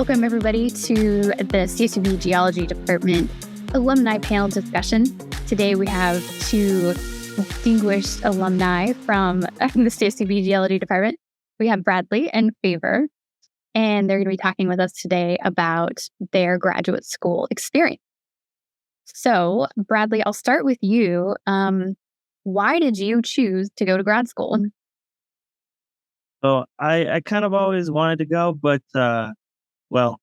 Welcome, everybody, to the CSUB Geology Department alumni panel discussion. Today, we have two distinguished alumni from the CSUB Geology Department. We have Bradley and Favour, and they're going to be talking with us today about their graduate school experience. So, Bradley, I'll start with you. Why did you choose to go to grad school? So I kind of always wanted to go, but well,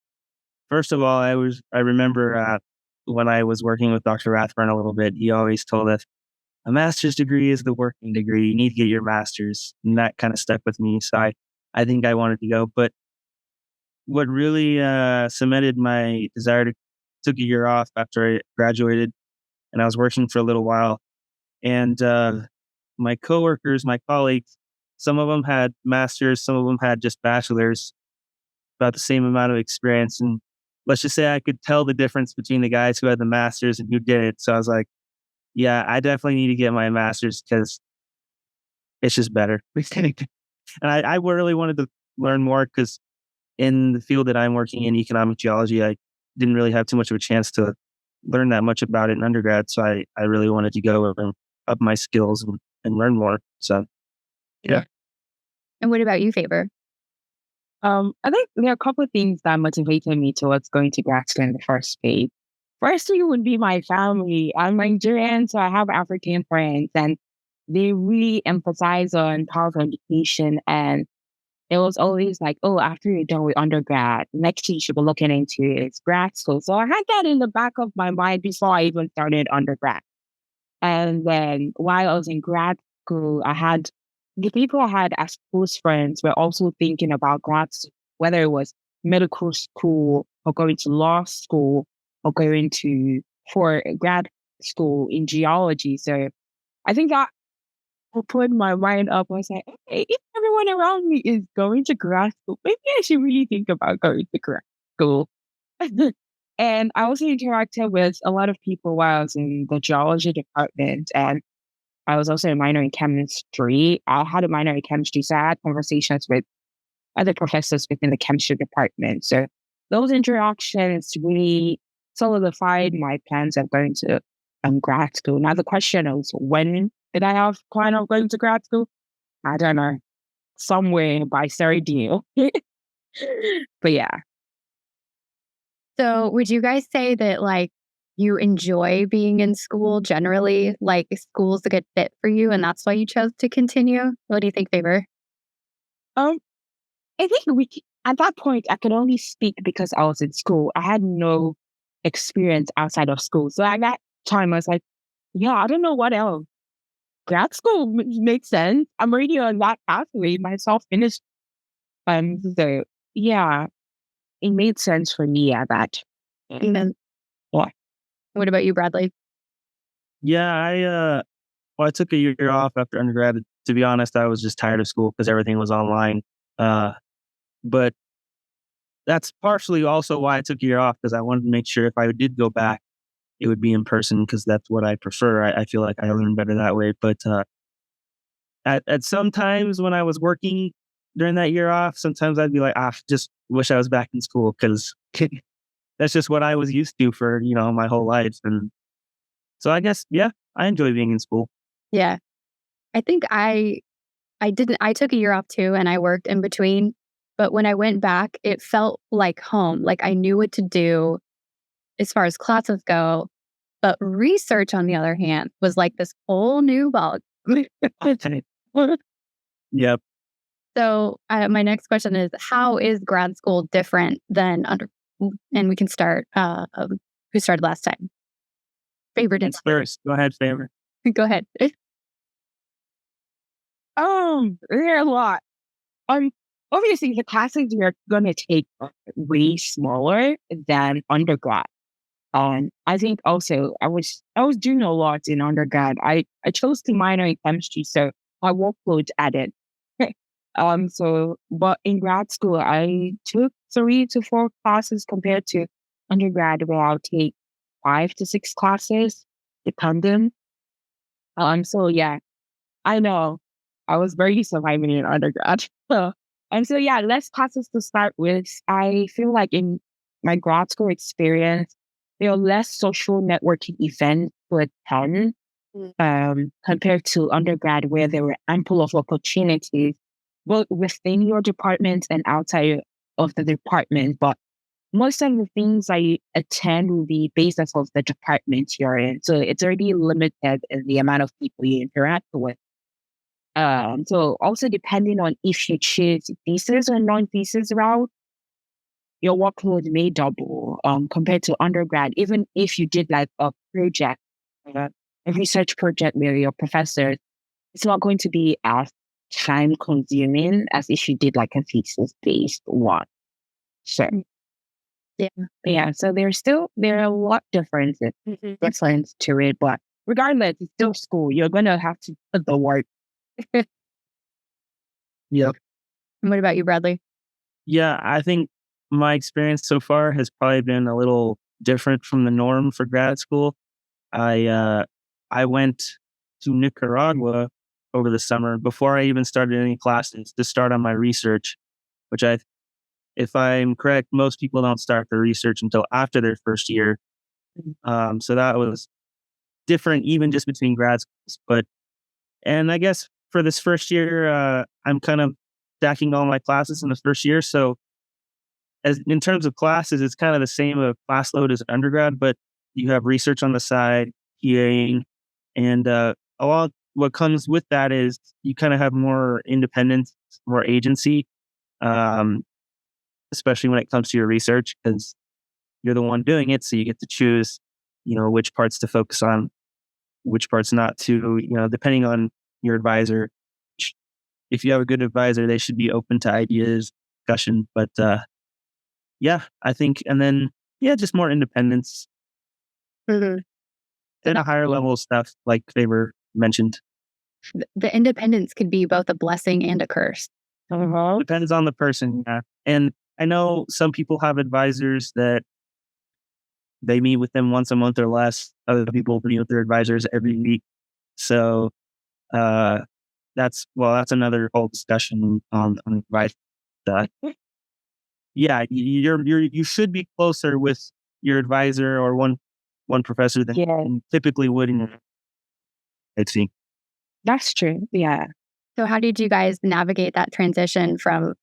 first of all, I remember when I was working with Dr. Rathburn a little bit, he always told us a master's degree is the working degree. You need to get your master's, and that kind of stuck with me. So I think I wanted to go, but what really cemented my desire took a year off after I graduated, and I was working for a little while, and my coworkers, my colleagues, some of them had masters, some of them had just bachelors, about the same amount of experience. And let's just say I could tell the difference between the guys who had the masters and who didn't. So I was like, yeah, I definitely need to get my master's because it's just better. And I really wanted to learn more because in the field that I'm working in, economic geology, I didn't really have too much of a chance to learn that much about it in undergrad. So I really wanted to go and up my skills and learn more. So, yeah. And what about you, Favour? I think there are a couple of things that motivated me towards going to grad school in the first place. Firstly would be my family. I'm Nigerian, so I have African friends, and they really emphasize on powerful education. And it was always like, oh, after you're done with undergrad, next thing you should be looking into is grad school. So I had that in the back of my mind before I even started undergrad. And then while I was in grad school, the people I had as close friends were also thinking about grad school, whether it was medical school or going to law school or going for grad school in geology. So I think that opened my mind up. I was like, hey, if everyone around me is going to grad school, maybe I should really think about going to grad school. And I also interacted with a lot of people while I was in the geology department, and I was also a minor in chemistry. I had a minor in chemistry, so I had conversations with other professors within the chemistry department. So those interactions really solidified my plans of going to grad school. Now the question is, when did I have plan of going to grad school? I don't know. Somewhere by Sarah deal. But yeah. So would you guys say that you enjoy being in school generally, like school's a good fit for you and that's why you chose to continue? What do you think, Favour? I think at that point I could only speak because I was in school. I had no experience outside of school. So at that time I was like, yeah, I don't know what else. Grad school makes sense. I'm already on that pathway myself finished. So yeah, it made sense for me at that. And then, What? What about you, Bradley? Yeah, I took a year off after undergrad. To be honest, I was just tired of school because everything was online. But that's partially also why I took a year off, because I wanted to make sure if I did go back, it would be in person because that's what I prefer. I feel like I learn better that way. But at some times when I was working during that year off, sometimes I'd be like, just wish I was back in school because that's just what I was used to for, my whole life. And so I guess, yeah, I enjoy being in school. Yeah. I think I took a year off too and I worked in between. But when I went back, it felt like home. Like I knew what to do as far as classes go. But research, on the other hand, was like this whole new ball. Yep. So my next question is, how is grad school different than and we can start, who started last time? Favour did first. Go ahead, Favour. Go ahead. There are a lot. Obviously the classes you're gonna take are way smaller than undergrad. I think also I was doing a lot in undergrad. I chose to minor in chemistry, so my workload added. But in grad school, I took 3 to 4 classes compared to undergrad, where I'll take 5 to 6 classes, depending. So yeah, I know I was very surviving in undergrad. And so, yeah, less classes to start with. I feel like in my grad school experience, there are less social networking events to attend compared to undergrad, where there were ample of opportunities, both within your department and outside of the department. But most of the things I attend will be based off of the department you're in. So it's already limited in the amount of people you interact with. So also depending on if you choose thesis or non-thesis route, your workload may double compared to undergrad. Even if you did like a project, a research project with your professors, it's not going to be as time consuming as if you did like a thesis based one. So yeah. So there are a lot differences to it, but regardless, it's still school. You're gonna have to put the work. Yep. And what about you, Bradley? Yeah, I think my experience so far has probably been a little different from the norm for grad school. I went to Nicaragua over the summer before I even started any classes to start on my research, which if I'm correct, most people don't start their research until after their first year. So that was different even just between grad schools. And I guess for this first year, I'm kind of stacking all my classes in the first year. So in terms of classes, it's kind of the same of class load as undergrad, but you have research on the side, QAing, and what comes with that is you kind of have more independence, more agency, especially when it comes to your research, because you're the one doing it. So you get to choose, which parts to focus on, which parts not to, depending on your advisor. If you have a good advisor, they should be open to ideas, discussion. But yeah, I think, and then, just more independence and a higher level of stuff like Favor mentioned. The independence could be both a blessing and a curse. Depends on the person. Yeah. And I know some people have advisors that they meet with them once a month or less. Other people meet with their advisors every week. So that's another whole discussion on advice. Yeah, you should be closer with your advisor or one professor than you typically would in your PhD. That's true. Yeah. So how did you guys navigate that transition from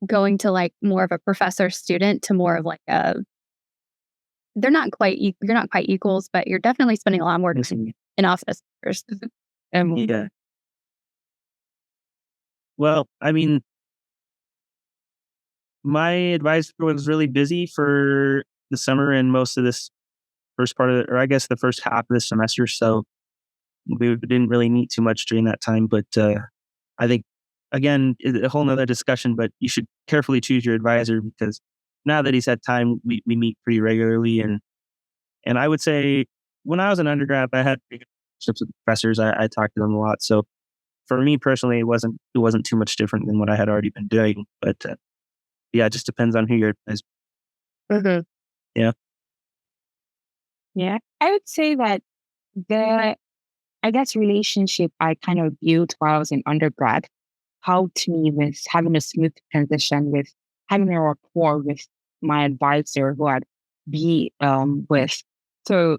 going to like more of a professor student to more of like you're not quite equals, but you're definitely spending a lot more time in office first. Yeah. Well, I mean, my advisor was really busy for the summer and most of this first part of it, or I guess the first half of the semester. So we didn't really meet too much during that time. But I think, again, a whole nother discussion, but you should carefully choose your advisor because now that he's had time, we meet pretty regularly. And I would say when I was an undergrad, I had relationships with professors. I talked to them a lot. So for me personally, it wasn't too much different than what I had already been doing. But yeah, it just depends on who your advisor. Yeah. Yeah. I would say that relationship I kind of built while I was in undergrad helped me with having a smooth transition, with having a rapport with my advisor who I'd be with. So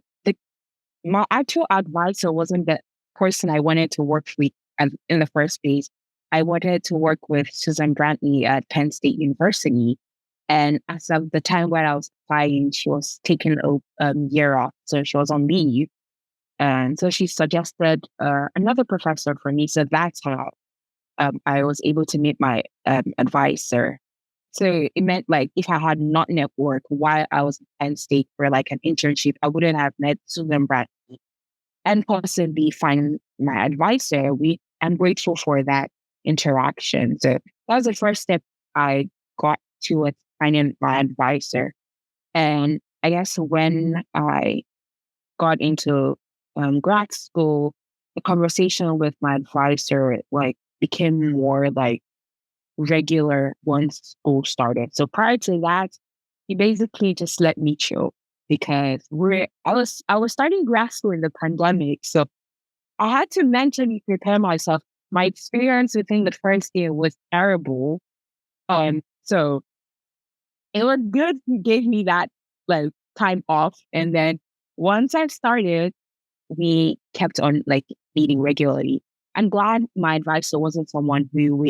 my actual advisor wasn't the person I wanted to work with in the first place. I wanted to work with Susan Brantley at Penn State University. And as of the time when I was applying, she was taking a year off. So she was on leave. And so she suggested another professor for me. So that's how I was able to meet my advisor. So it meant like if I had not networked while I was at Penn State for like an internship, I wouldn't have met Susan Brantley and possibly find my advisor. I'm grateful for that interaction. So that was the first step I got to finding my advisor. And I guess when I got into grad school, the conversation with my advisor like became more like regular once school started. So prior to that, he basically just let me chill because I was starting grad school in the pandemic. So I had to mentally prepare myself. My experience within the first year was terrible. So it was good. He gave me that like time off. And then once I started, we kept on like meeting regularly. I'm glad my advisor wasn't someone who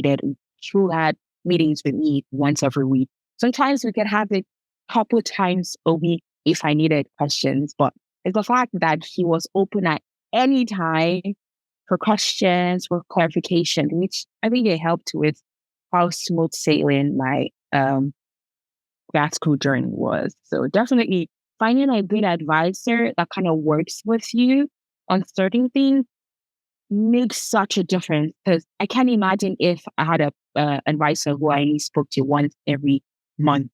had meetings with me once every week. Sometimes we could have it a couple times a week if I needed questions, but it's the fact that he was open at any time for questions, for clarification, which I think it helped with how smooth sailing my grad school journey was. So definitely finding a good advisor that kind of works with you on certain things makes such a difference, because I can't imagine if I had a advisor who I only spoke to once every month.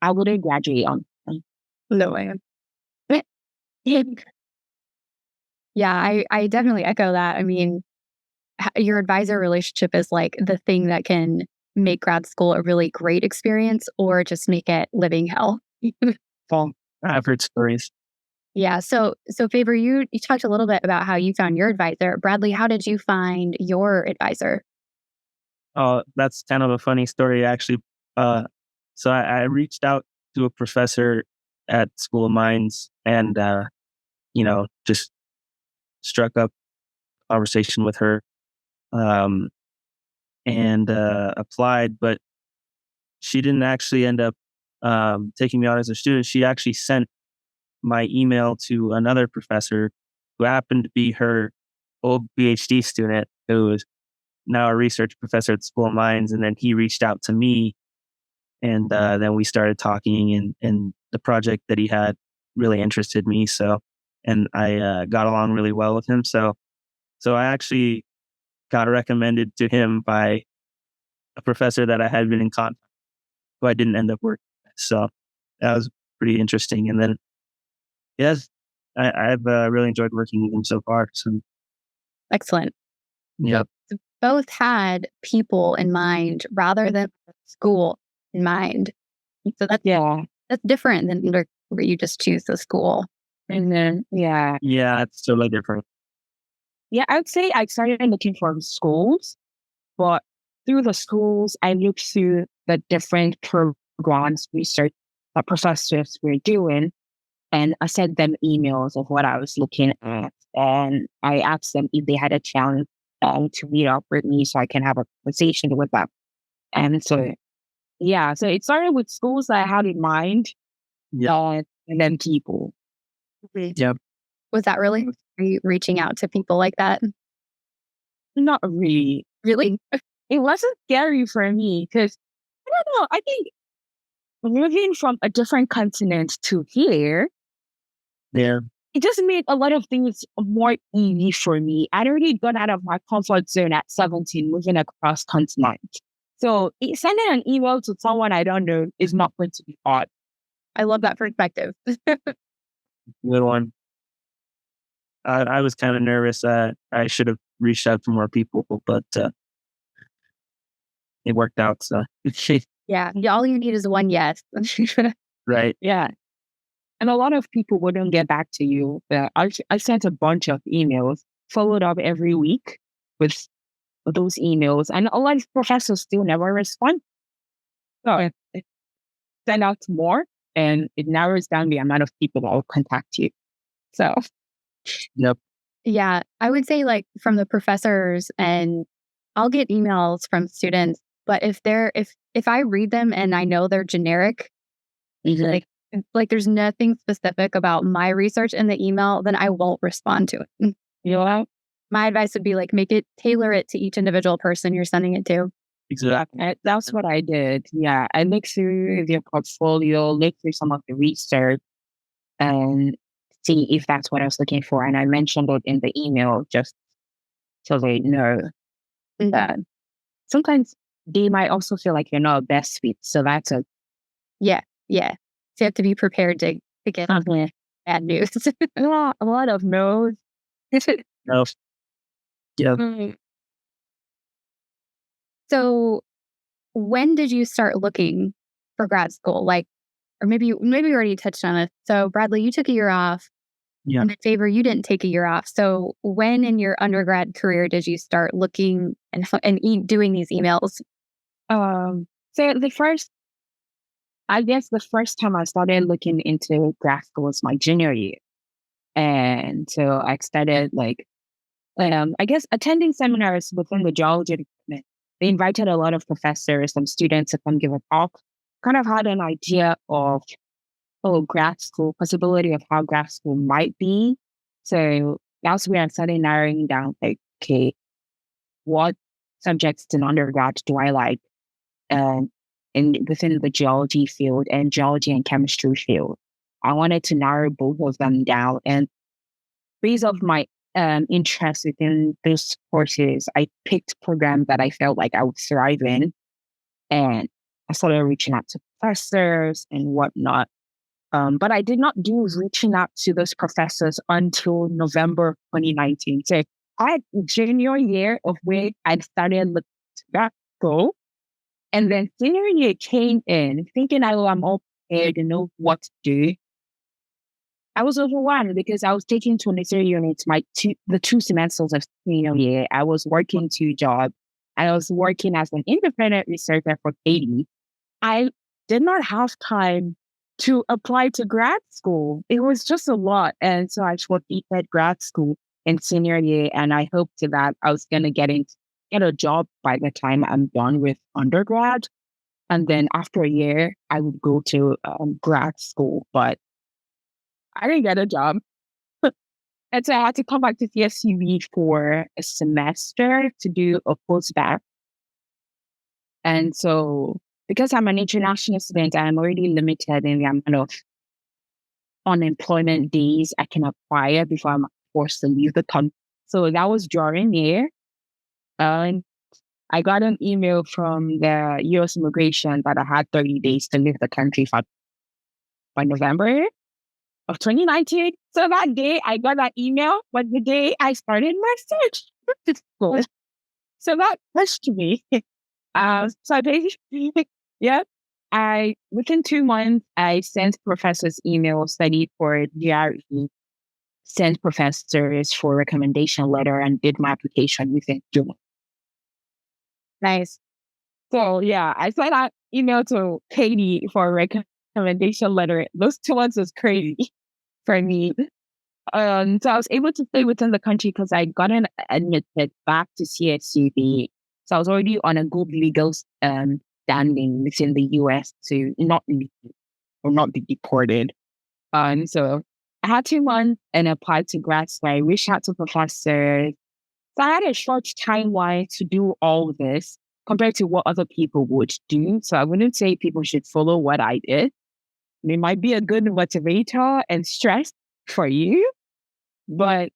I wouldn't graduate on time. No way. Yeah, I definitely echo that. I mean, your advisor relationship is like the thing that can make grad school a really great experience or just make it living hell. Well, I've heard stories. Yeah. So Favor, you talked a little bit about how you found your advisor. Bradley, how did you find your advisor? Oh, that's kind of a funny story, actually. So I reached out to a professor at School of Mines and, just struck up a conversation with her um, and applied, but she didn't actually end up taking me on as a student. She actually sent my email to another professor who happened to be her old PhD student, who is now a research professor at School of Mines. And then he reached out to me, and then we started talking, and the project that he had really interested me. So, and I got along really well with him. So I actually got recommended to him by a professor that I had been in contact, who I didn't end up working with. So that was pretty interesting. And then, yes, I've really enjoyed working with him so far. So, Excellent. yep. Both had people in mind rather than school in mind. So that's different than where you just choose the school. And then, Yeah, it's totally different. yeah, I would say I started looking for schools, but through the schools, I looked through the different programs research that professors were doing, and I sent them emails of what I was looking at. And I asked them if they had a chance to meet up with me so I can have a conversation with them. And so, yeah, so it started with schools that I had in mind, and then people. Yep. Was that really reaching out to people like that? Not really. Really? It wasn't scary for me because I don't know. I think moving from a different continent to here, There. it just made a lot of things more easy for me. I'd already got out of my comfort zone at 17, moving across continent. So sending an email to someone I don't know is not going to be hard. I love that perspective. Good one. I was kind of nervous. I should have reached out to more people, but it worked out. So, Yeah. All you need is one yes. right. Yeah. And a lot of people wouldn't get back to you. I sent a bunch of emails, followed up every week with those emails, and a lot of professors still never respond. So I send out more, and it narrows down the amount of people that will contact you. So, Yep. Yeah. I would say like from the professors, and I'll get emails from students, but if I read them and I know they're generic, like there's nothing specific about my research in the email, then I won't respond to it. you know, My advice would be like tailor it to each individual person you're sending it to. Exactly. That's what I did. Yeah, I looked through their portfolio, looked through some of the research, and see if that's what I was looking for. And I mentioned it in the email just so they know that sometimes they might also feel like you're not a best fit. So that's a Yeah. So you have to be prepared to get bad news. a lot of no's. No. Yeah. So when did you start looking for grad school? Like, or maybe you already touched on it. So Bradley, you took a year off. Yeah. And in Favor, you didn't take a year off. So when in your undergrad career did you start looking and doing these emails? So I guess the first time I started looking into grad school was my junior year. And so I started I guess attending seminars within the geology department. They invited a lot of professors and students to come give a talk. Kind of had an idea of grad school, possibility of how grad school might be. So that's where I started narrowing down, like, okay, what subjects in undergrad do I like within the geology field and geology and chemistry field? I wanted to narrow both of them down. And based off my interest within those courses, I picked programs that I felt like I would thrive in. And I started reaching out to professors and whatnot. But I did not do reaching out to those professors until November 2019. So I had junior year of where I started looking to that school. And then senior year came in thinking I'm all prepared to know what to do. I was overwhelmed because I was taking 23 units the 2 semesters of senior year. I was working 2 jobs. I was working as an independent researcher for Katie. I did not have time to apply to grad school. It was just a lot. And so I completed grad school in senior year, and I hoped that I was going to get a job by the time I'm done with undergrad. And then after a year, I would go to grad school, but I didn't get a job. And so I had to come back to CSUB for a semester to do a postbac. And so because I'm an international student, I'm already limited in the amount of unemployment days I can acquire before I'm forced to leave the country. So that was during year. And I got an email from the US immigration that I had 30 days to leave the country by November of 2019. So that day I got that email was the day I started my search for school. So that pushed me. So basically, yeah, within 2 months, I sent professors email, studied for GRE, sent professors for recommendation letter, and did my application within June. Nice. So yeah, I sent out email to Katie for a recommendation letter. Those 2 months was crazy for me. So I was able to stay within the country because I got admitted back to CSUB. So I was already on a good legal standing within the US to not be deported. So I had 2 months and applied to grad school. I reached out to professors. So I had a short timeline to do all this compared to what other people would do. So I wouldn't say people should follow what I did. It might be a good motivator and stress for you. But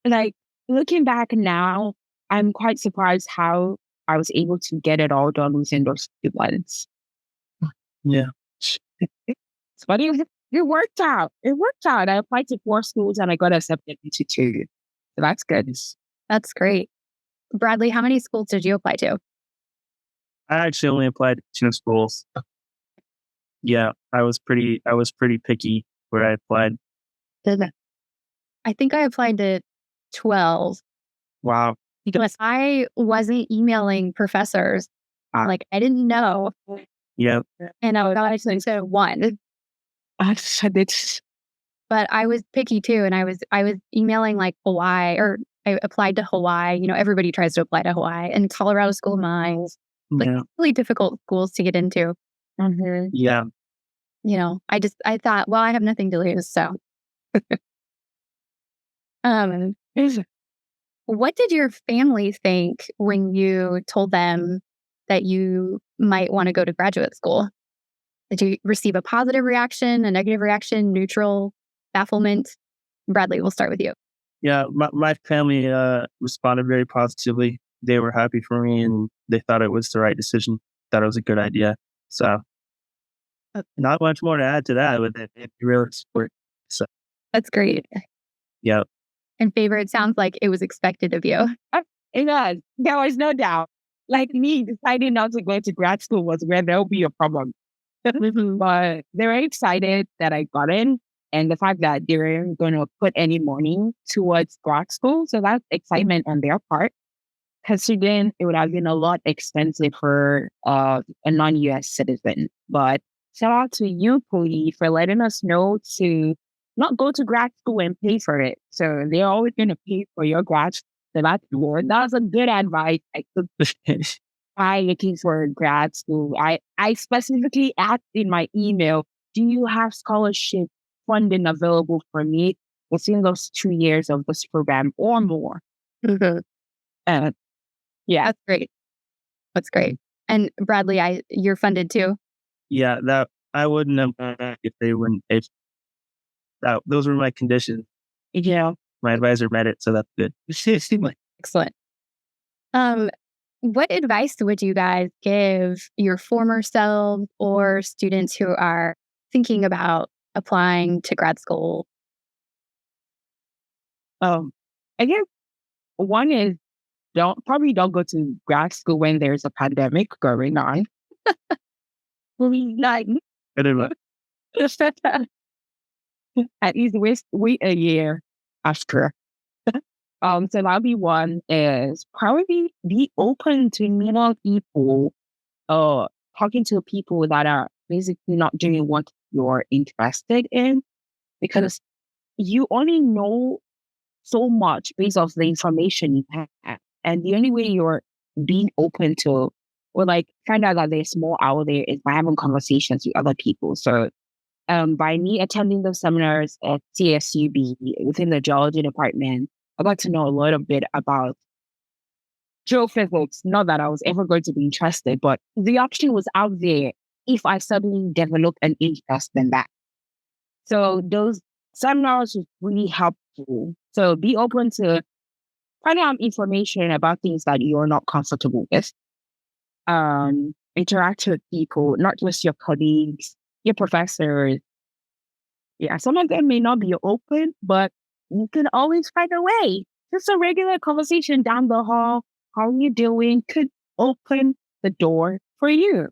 like looking back now, I'm quite surprised how I was able to get it all done within those 2 months. Yeah. But it worked out. It worked out. I applied to 4 schools and I got accepted into 2. So that's good. That's great. Bradley, how many schools did you apply to? I actually only applied to 2 schools. Yeah, I was pretty picky where I applied. I think I applied to 12. Wow. Because I wasn't emailing professors. Like, I didn't know. Yeah. And I got to 1. But I was picky too. And I was emailing like Hawaii, or I applied to Hawaii. You know, everybody tries to apply to Hawaii, and Colorado School of Mines. Like really difficult schools to get into. Mm-hmm. Yeah. You know, I thought, well, I have nothing to lose. So what did your family think when you told them that you might want to go to graduate school? Did you receive a positive reaction, a negative reaction, neutral, bafflement? Bradley, we'll start with you. Yeah, my family responded very positively. They were happy for me, and they thought it was the right decision. Thought it was a good idea. So, not much more to add to that. With it really support. So that's great. Yeah. And Favor, it sounds like it was expected of you. It was. There was no doubt. Like me deciding not to go to grad school was where there'll be a problem. But they were excited that I got in, and the fact that they weren't going to put any money towards grad school. So that's excitement on their part. considering it would have been a lot expensive for a non-US citizen. But shout out to you, Cody, for letting us know to not go to grad school and pay for it. So they're always going to pay for your grad. So that's good. That was a good advice. I took by looking for grad school. I specifically asked in my email, do you have scholarship funding available for me within those 2 years of this program or more? Mhm. And yeah, That's great. That's great. And Bradley, you're funded too? Yeah, that I wouldn't have done that if they wouldn't. If that those were my conditions. yeah. My advisor met it, so that's good. Excellent. What advice would you guys give your former selves or students who are thinking about applying to grad school? I guess one is don't go to grad school when there's a pandemic going on. Like Anyway, at least wait a year after. So that'll be one is probably be open to meeting people, talking to people that are basically not doing what you're interested in, because you only know so much based off the information you have. And the only way you're being open to or like find out that there's more out there is by having conversations with other people. So by me attending those seminars at CSUB within the geology department, I got to know a little bit about geophysics. Not that I was ever going to be interested, but the option was out there if I suddenly developed an interest in that. So those seminars was really helpful. So be open to finding out information about things that you're not comfortable with. Interact with people, not just your colleagues, your professors. Yeah, some of them may not be open, but you can always find a way. Just a regular conversation down the hall. How are you doing? Could open the door for you.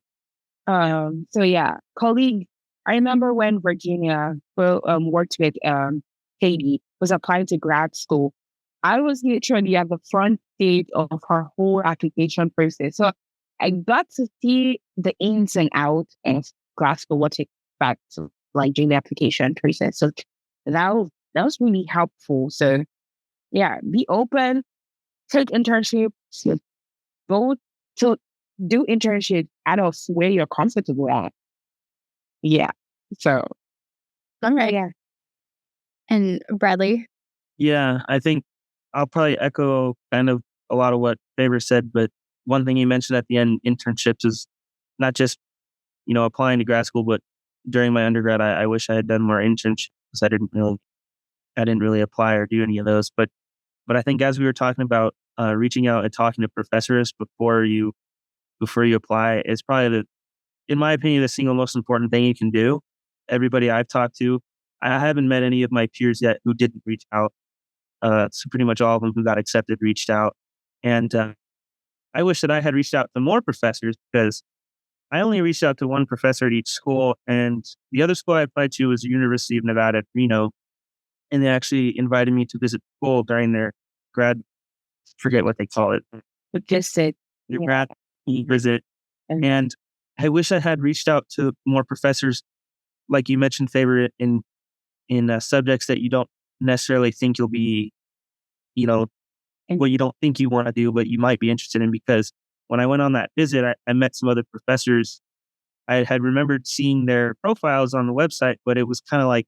So yeah, colleague. I remember when Virginia worked with Katie, was applying to grad school. I was literally at the front stage of her whole application process. So I got to see the ins and outs of grad school, what to expect, like during the application process. So that was really helpful. So yeah, be open, take internships, go to do internships out of where you're comfortable at. Yeah. So All right. yeah. And Bradley? yeah, I think I'll probably echo kind of a lot of what Favor said, but one thing you mentioned at the end, internships, is not just, applying to grad school, but during my undergrad, I wish I had done more internships because I didn't really apply or do any of those. But I think as we were talking about reaching out and talking to professors before you apply is probably in my opinion, the single most important thing you can do. Everybody I've talked to, I haven't met any of my peers yet who didn't reach out. So pretty much all of them who got accepted reached out. And I wish that I had reached out to more professors because I only reached out to one professor at each school. And the other school I applied to was the University of Nevada at Reno. And they actually invited me to visit school during their grad, forget what they call it. But just it. Your grad visit. And I wish I had reached out to more professors, like you mentioned, Favor, in subjects that you don't necessarily think you'll be, what you don't think you want to do, but you might be interested in. Because when I went on that visit, I met some other professors. I had remembered seeing their profiles on the website, but it was kind of like,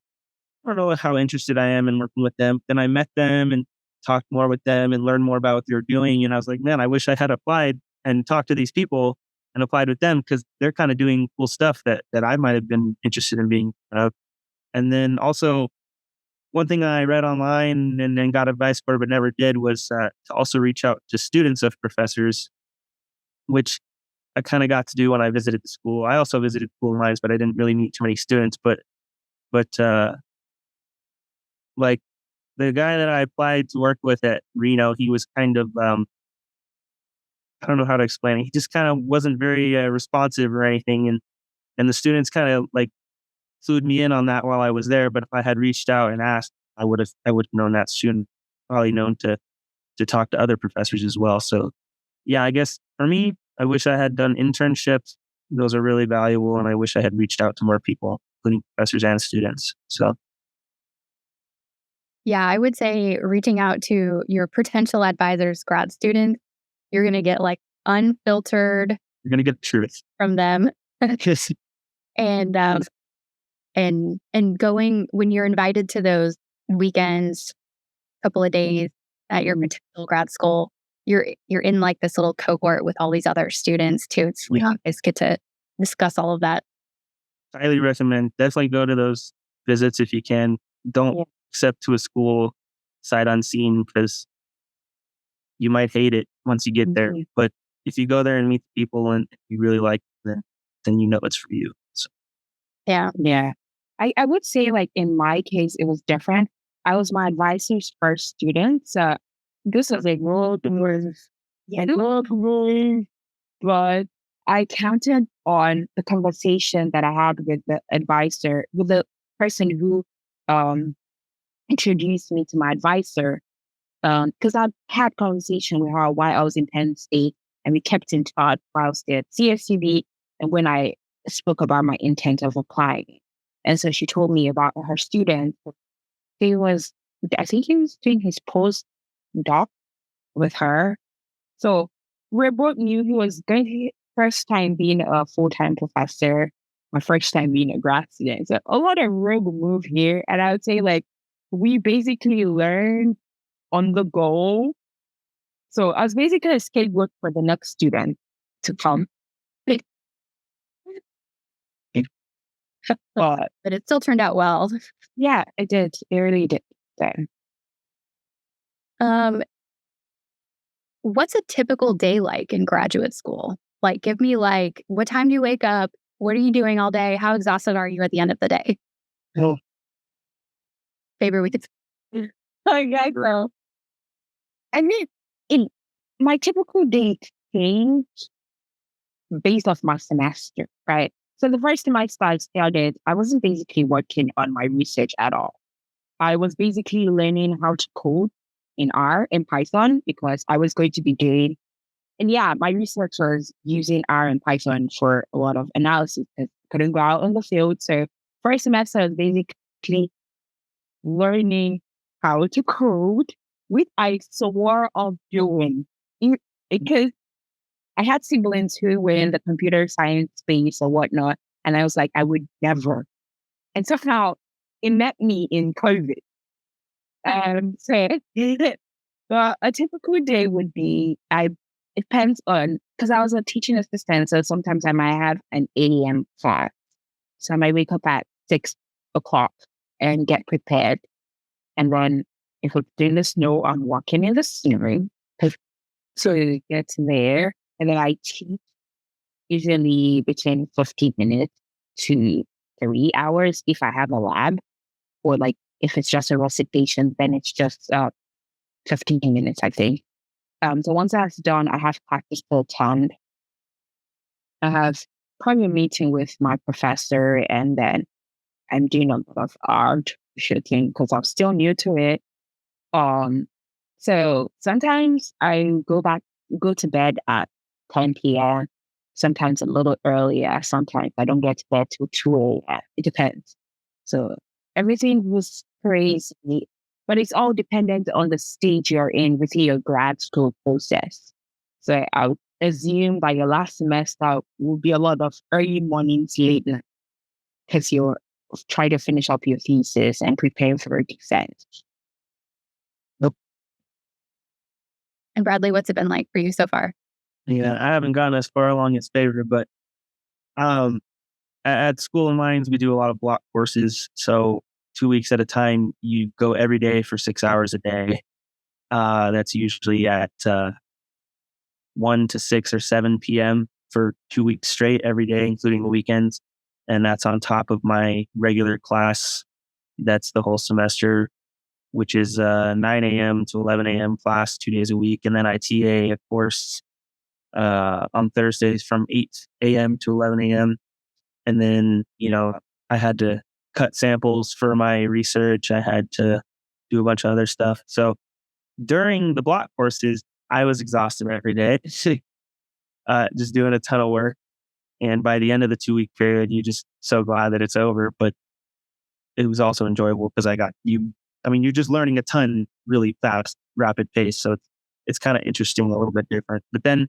I don't know how interested I am in working with them. Then I met them and talked more with them and learned more about what they were doing. And I was like, man, I wish I had applied and talked to these people and applied with them because they're kind of doing cool stuff that I might have been interested in being of. And then also, one thing I read online and then got advice for but never did was to also reach out to students of professors, which I kind of got to do when I visited the school. I also visited school lines, but I didn't really meet too many students. But like the guy that I applied to work with at Reno, he was kind of I don't know how to explain it. He just kind of wasn't very responsive or anything, and the students kind of like clued me in on that while I was there. But if I had reached out and asked, I would have known that soon. Probably known to talk to other professors as well. So yeah, I guess for me, I wish I had done internships. Those are really valuable, and I wish I had reached out to more people, including professors and students. So Yeah, I would say reaching out to your potential advisors, grad students, you're going to get like unfiltered you're gonna get the truth. from them. and going when you're invited to those weekends, couple of days at your potential grad school, you're in like this little cohort with all these other students too. It's we always get to discuss all of that. Highly recommend. Definitely go to those visits if you can. Don't accept to a school sight unseen, because you might hate it once you get there. But if you go there and meet people and you really like them, then you know it's for you. So, Yeah. Yeah. I would say, like, in my case, it was different. I was my advisor's first student. So this was a but I counted on the conversation that I had with the advisor, with the person who introduced me to my advisor. Because I had conversation with her while I was in Penn State, and we kept in touch while I was at CSUB, and when I spoke about my intent of applying. And so she told me about her student. I think he was doing his postdoc with her. So we both knew he was going to first time being a full-time professor, my first time being a grad student. So a lot of rogue move here. And I would say, like, we basically learned on the go. So I was basically a scapegoat for the next student to come. But it still turned out well. yeah, it did. It really did. Then. What's a typical day like in graduate school? Like, give me like, what time do you wake up? What are you doing all day? How exhausted are you at the end of the day? oh, Favor, we could. Okay, well, I mean, in my typical day changed based off my semester, right? So the first semester I started, I wasn't basically working on my research at all. I was basically learning how to code in R and Python, because I was going to be doing, and yeah, my research was using R and Python for a lot of analysis because I couldn't go out on the field. So first semester I was basically learning how to code, which I swore of doing, because I had siblings who were in the computer science space or whatnot, and I was like, I would never. And somehow it met me in COVID. So but a typical day would be, it depends on, because I was a teaching assistant, so sometimes I might have an 8 a.m. class. So I might wake up at 6 o'clock and get prepared. And then if it's in the snow, I'm walking in the snow. So it gets there. And then I teach usually between 15 minutes to 3 hours if I have a lab, or like if it's just a recitation, then it's just 15 minutes, I think. So once that's done, I have practice to attend. I have probably a meeting with my professor, and then I'm doing a lot of art shooting because I'm still new to it. So sometimes I go to bed at 10 p.m., sometimes a little earlier, sometimes I don't get to bed till 2 a.m. It depends. So everything was crazy, but it's all dependent on the stage you're in within your grad school process. So I would assume by your last semester will be a lot of early mornings, late night, because you're trying to finish up your thesis and prepare for a defense. And Bradley, what's it been like for you so far? yeah, I haven't gotten as far along as Favor, but at School of Mines, we do a lot of block courses. So 2 weeks at a time, you go every day for 6 hours a day. That's usually at 1 to 6 or 7 p.m. for 2 weeks straight every day, including the weekends. And that's on top of my regular class. That's the whole semester, which is 9 a.m. to 11 a.m. class 2 days a week. And then I TA a course on Thursdays from 8 a.m. to 11 a.m. And then, I had to cut samples for my research. I had to do a bunch of other stuff. So during the block courses, I was exhausted every day, just doing a ton of work. And by the end of the 2-week period, you're just so glad that it's over. But it was also enjoyable because you're just learning a ton really fast, rapid pace. So it's kind of interesting, a little bit different. But then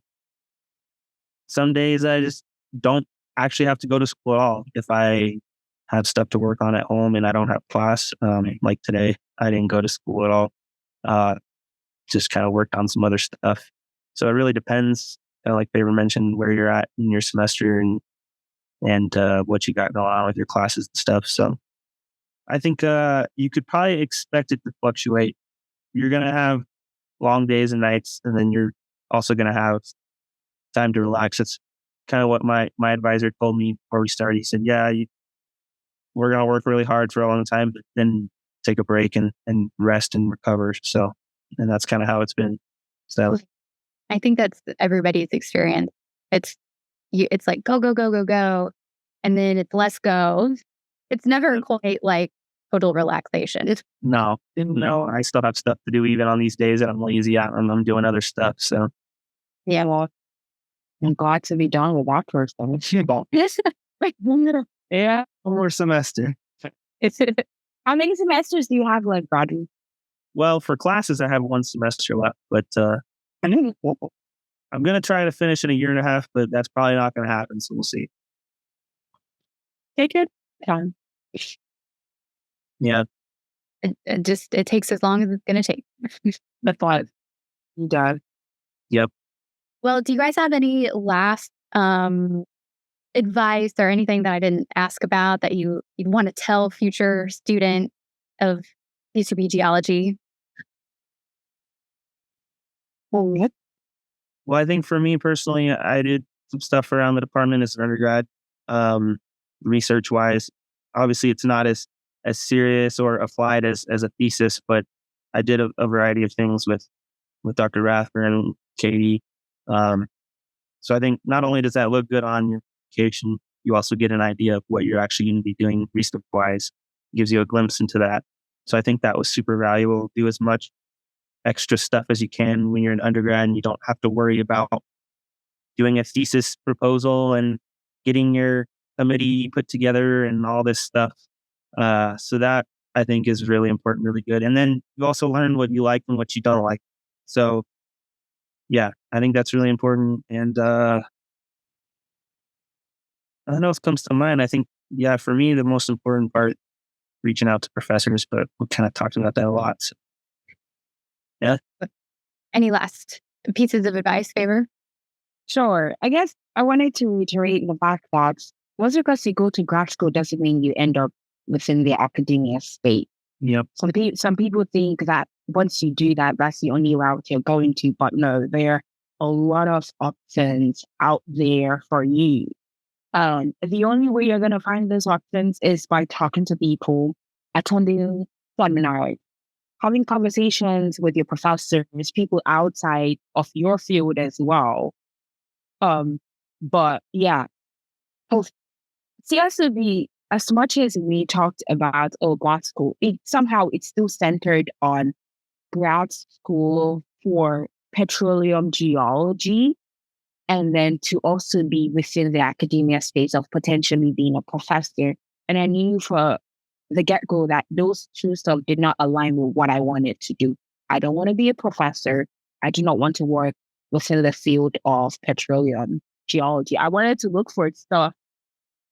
some days I just don't actually have to go to school at all. If I have stuff to work on at home and I don't have class, like today, I didn't go to school at all. Just kind of worked on some other stuff. So it really depends, kind of like Favor mentioned, where you're at in your semester and what you got going on with your classes and stuff. So I think you could probably expect it to fluctuate. You're going to have long days and nights, and then you're also going to have time to relax. It's kind of what my advisor told me before we started. He said, yeah, we're going to work really hard for a long time, but then take a break and rest and recover. So, and that's kind of how it's been. So I think that's everybody's experience. It's like go, go, go, go, go. And then it's less go. It's never quite like total relaxation. No, I still have stuff to do even on these days that I'm lazy at and I'm doing other stuff. So Yeah, well, I'm glad to be done with that first time. Like Yeah. one more semester. How many semesters do you have left, Rodney? Well, for classes, I have 1 semester left, but I'm going to try to finish in a year and a half, but that's probably not going to happen. So we'll see. Take it time. Yeah. it takes as long as it's going to take. That's why you done. Yep. Well, do you guys have any last advice or anything that I didn't ask about that you'd want to tell future student of CSUB geology? Yep. Well, I think for me personally, I did some stuff around the department as an undergrad, research wise. Obviously, it's not as serious or applied as a thesis, but I did a variety of things with Dr. Rathburn and Katie. So I think not only does that look good on your application, you also get an idea of what you're actually going to be doing research wise. Gives you a glimpse into that. So I think that was super valuable. Do as much extra stuff as you can when you're an undergrad and you don't have to worry about doing a thesis proposal and getting your committee put together and all this stuff. So that I think is really important, really good. And then you also learn what you like and what you don't like. So yeah, I think that's really important. And I don't know what comes to mind. I think, yeah, for me, the most important part, reaching out to professors, but we kind of talked about that a lot. So, yeah. Any last pieces of advice, Favor? Sure. I guess I wanted to reiterate the fact that once because you go to grad school doesn't mean you end up within the academia space. Yep. Some people think that once you do that, that's the only route you're going to. But no, there are a lot of options out there for you. The only way you're going to find those options is by talking to people, attending seminars, having conversations with your professors, people outside of your field as well. But yeah, CSUB, as much as we talked about grad school, it's still centered on grad school for petroleum geology, and then to also be within the academia space of potentially being a professor. And I knew for the get-go that those two stuff did not align with what I wanted to do. I don't want to be a professor. I do not want to work within the field of petroleum geology. I wanted to look for stuff,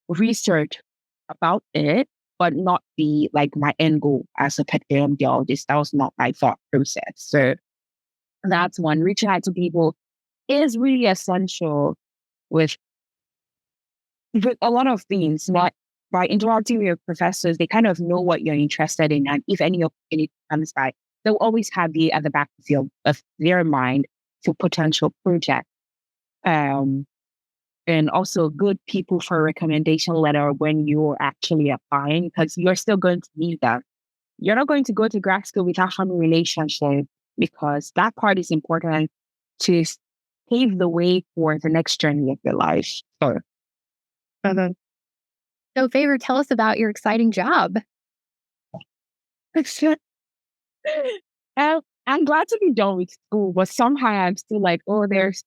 research about it, but not be like my end goal as a petroleum geologist. That was not my thought process. So that's one. Reaching out to people is really essential with a lot of things. But by interacting with your professors, they kind of know what you're interested in, and if any opportunity comes by, they'll always have you at the back of their mind for potential projects. And also good people for a recommendation letter when you're actually applying, because you're still going to need that. You're not going to go to grad school without having a relationship, because that part is important to pave the way for the next journey of your life. So, So, Favor, tell us about your exciting job. I'm glad to be done with school, but somehow I'm still like, oh, there's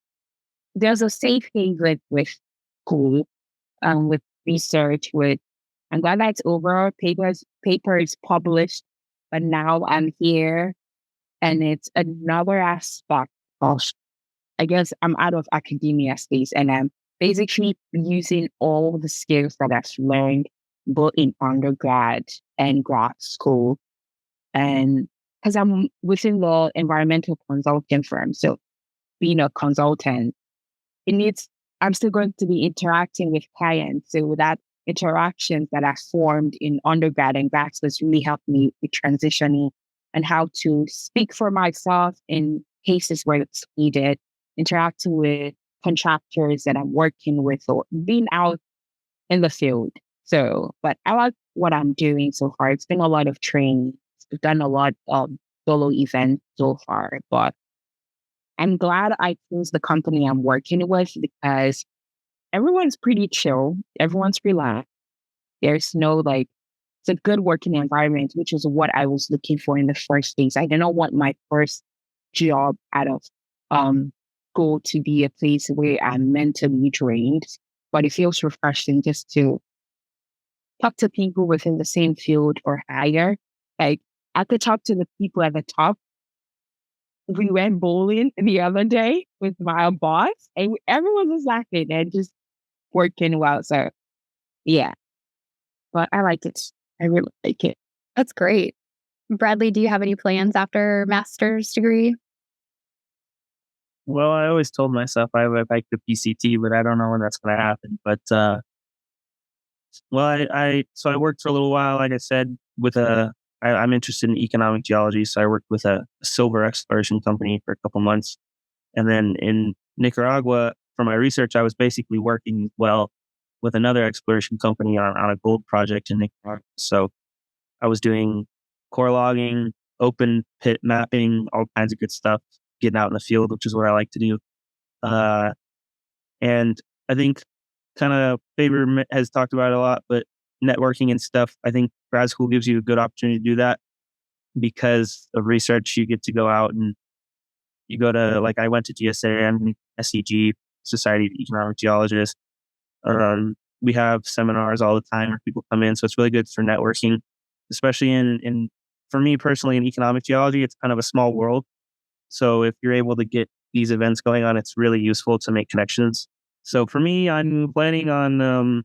a safe haven with school, with research, with I'm glad that's over. Papers published, but now I'm here, and it's another aspect of, I guess I'm out of academia space, and I'm basically using all the skills that I've learned both in undergrad and grad school, and because I'm within the environmental consulting firm, so being a consultant, it needs, I'm still going to be interacting with clients. So that interactions that are formed in undergrad and grad schools really helped me with transitioning and how to speak for myself in cases where it's needed, interacting with contractors that I'm working with or being out in the field. So, but I like what I'm doing so far. It's been a lot of training. I've done a lot of solo events so far, but I'm glad I chose the company I'm working with because everyone's pretty chill. Everyone's relaxed. There's no like, it's a good working environment, which is what I was looking for in the first place. I did not want my first job out of school to be a place where I'm mentally drained, but it feels refreshing just to talk to people within the same field or higher. Like I could talk to the people at the top. We went bowling the other day with my boss, and everyone was laughing and just working well. So, yeah, but I like it. I really like it. That's great. Bradley, do you have any plans after master's degree? Well, I always told myself I would like the PCT, but I don't know when that's going to happen. But well, I worked for a little while, like I said, with I'm interested in economic geology, so I worked with a silver exploration company for a couple months, and then in Nicaragua for my research, I was basically working with another exploration company on a gold project in Nicaragua. So I was doing core logging, open pit mapping, all kinds of good stuff, getting out in the field, which is what I like to do. And I think kind of Favor has talked about it a lot, but networking and stuff, I think grad school gives you a good opportunity to do that because of research. You get to go out and you go to, like, I went to GSA, SEG, Society of Economic Geologists. We have seminars all the time where people come in. So it's really good for networking, especially for me personally, in economic geology, it's kind of a small world. So if you're able to get these events going on, it's really useful to make connections. So for me, I'm planning on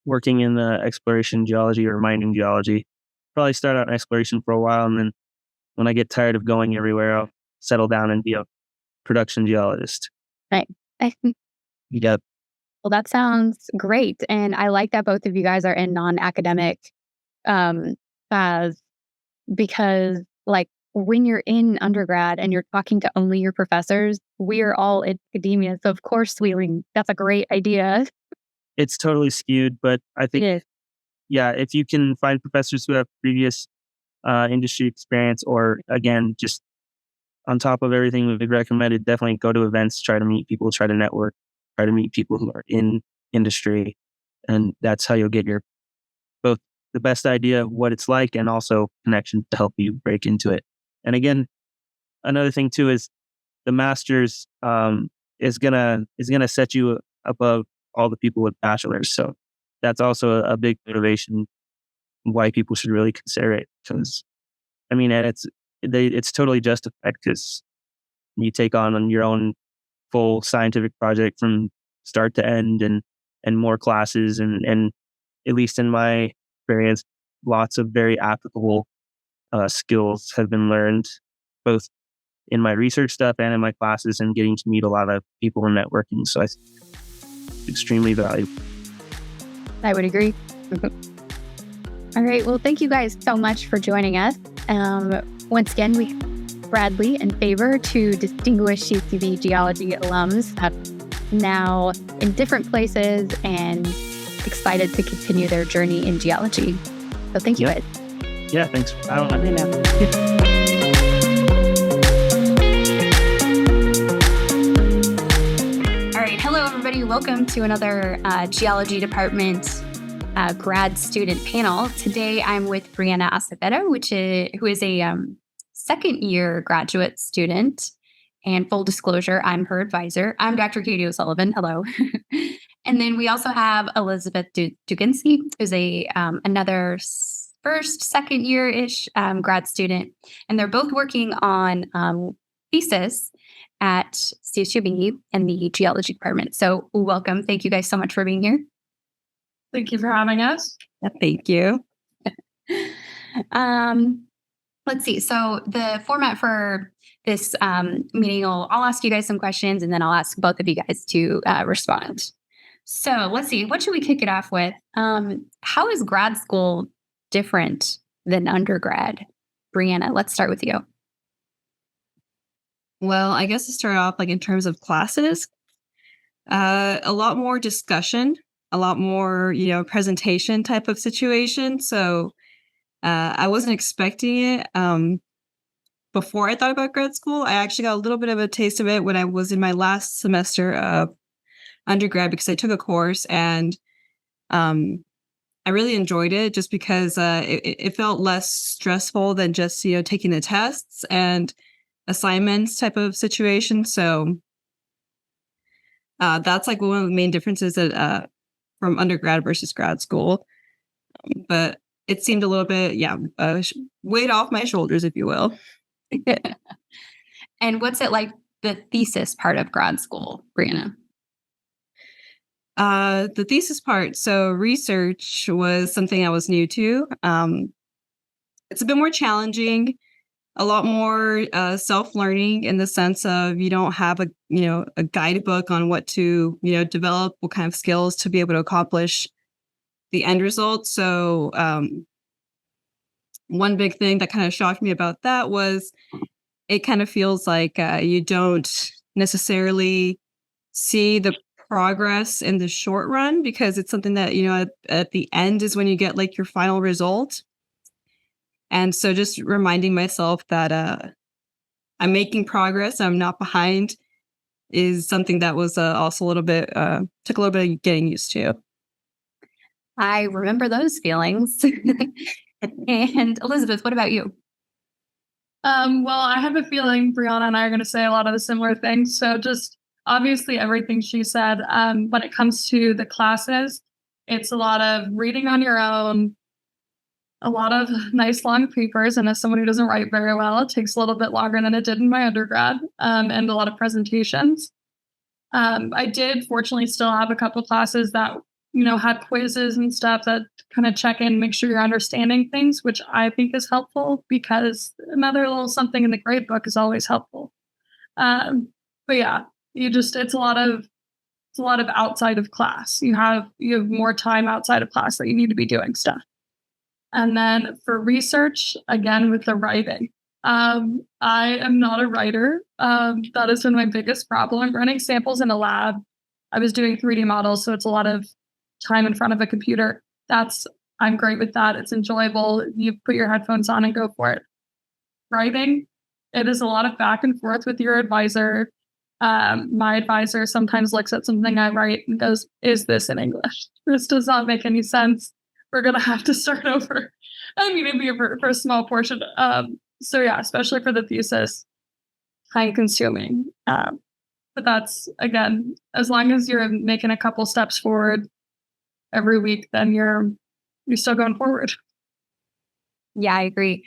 working in the exploration geology or mining geology. Probably start out in exploration for a while, and then when I get tired of going everywhere, I'll settle down and be a production geologist. Right. Yep. Well, that sounds great. And I like that both of you guys are in non-academic paths because, like, when you're in undergrad and you're talking to only your professors, we are all in academia. So, of course, that's a great idea. It's totally skewed, but I think, yeah, if you can find professors who have previous industry experience, or again, just on top of everything we've recommended, definitely go to events, try to meet people, try to network, try to meet people who are in industry. And that's how you'll get both the best idea of what it's like and also connections to help you break into it. And again, another thing too is the master's is gonna set you above all the people with bachelors. So that's also a big motivation why people should really consider it. Because I mean, it's totally justified because you take on your own full scientific project from start to end, and more classes, and at least in my experience, lots of very applicable skills have been learned both in my research stuff and in my classes, and getting to meet a lot of people and networking. So I think it's extremely valuable. I would agree. All right. Well, thank you guys so much for joining us. Once again, we have Bradley and Favor, two distinguished CSUB geology alums, now in different places and excited to continue their journey in geology. So thank you guys. Yeah, thanks. All right. Hello, everybody. Welcome to another geology department grad student panel. Today, I'm with Briana Acevedo, who is a second year graduate student. And full disclosure, I'm her advisor. I'm Dr. Katie O'Sullivan. Hello. And then we also have Elizabeth Duginski, who's another second year-ish grad student. And they're both working on thesis at CSUB in the geology department. So welcome. Thank you guys so much for being here. Thank you for having us. Thank you. Let's see. So the format for this meeting, I'll ask you guys some questions, and then I'll ask both of you guys to respond. So let's see. What should we kick it off with? How is grad school different than undergrad? Briana, let's start with you. Well, I guess to start off, in terms of classes, a lot more discussion, a lot more, presentation type of situation. So I wasn't expecting it. Before I thought about grad school, I actually got a little bit of a taste of it when I was in my last semester of undergrad, because I took a course and I really enjoyed it just because it felt less stressful than just, taking the tests and assignments type of situation. So that's one of the main differences from undergrad versus grad school. But it seemed a little bit, weight off my shoulders, if you will. And what's it like, the thesis part of grad school, Briana? The thesis part, so research was something I was new to. It's a bit more challenging, a lot more self-learning in the sense of you don't have a guidebook on what to, develop, what kind of skills to be able to accomplish the end result. So one big thing that kind of shocked me about that was it kind of feels like you don't necessarily see the progress in the short run, because it's something that, at the end is when you get your final result. And so just reminding myself that I'm making progress, I'm not behind, is something that was also a little bit, took a little bit of getting used to. I remember those feelings. And Elizabeth, what about you? Well, I have a feeling Briana and I are going to say a lot of the similar things. So just obviously everything she said, when it comes to the classes, it's a lot of reading on your own, a lot of nice long papers. And as someone who doesn't write very well, it takes a little bit longer than it did in my undergrad, and a lot of presentations. I did fortunately still have a couple classes that had quizzes and stuff that kind of check in, make sure you're understanding things, which I think is helpful, because another little something in the grade book is always helpful. But yeah, it's a lot of outside of class. You have more time outside of class that you need to be doing stuff. And then for research, again, with the writing, I am not a writer. That has been my biggest problem. Running samples in a lab, I was doing 3D models, so it's a lot of time in front of a computer. I'm great with that. It's enjoyable. You put your headphones on and go for it. Writing, it is a lot of back and forth with your advisor. My advisor sometimes looks at something I write and goes, "Is this in English? This does not make any sense. We're going to have to start over." I mean, it'd be for a small portion. So yeah, especially for the thesis, time consuming. But that's, again, as long as you're making a couple steps forward every week, then you're still going forward. Yeah, I agree.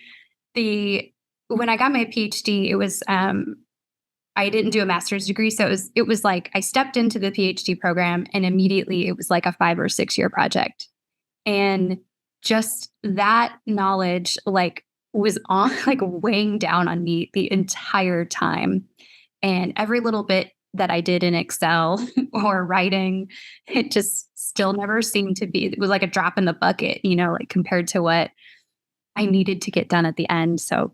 When I got my PhD, it was I didn't do a master's degree, so it was like I stepped into the PhD program and immediately it was like a 5 or 6 year project, and just that knowledge was on weighing down on me the entire time, and every little bit that I did in Excel or writing, it just still never seemed to be, it was like a drop in the bucket, compared to what I needed to get done at the end. So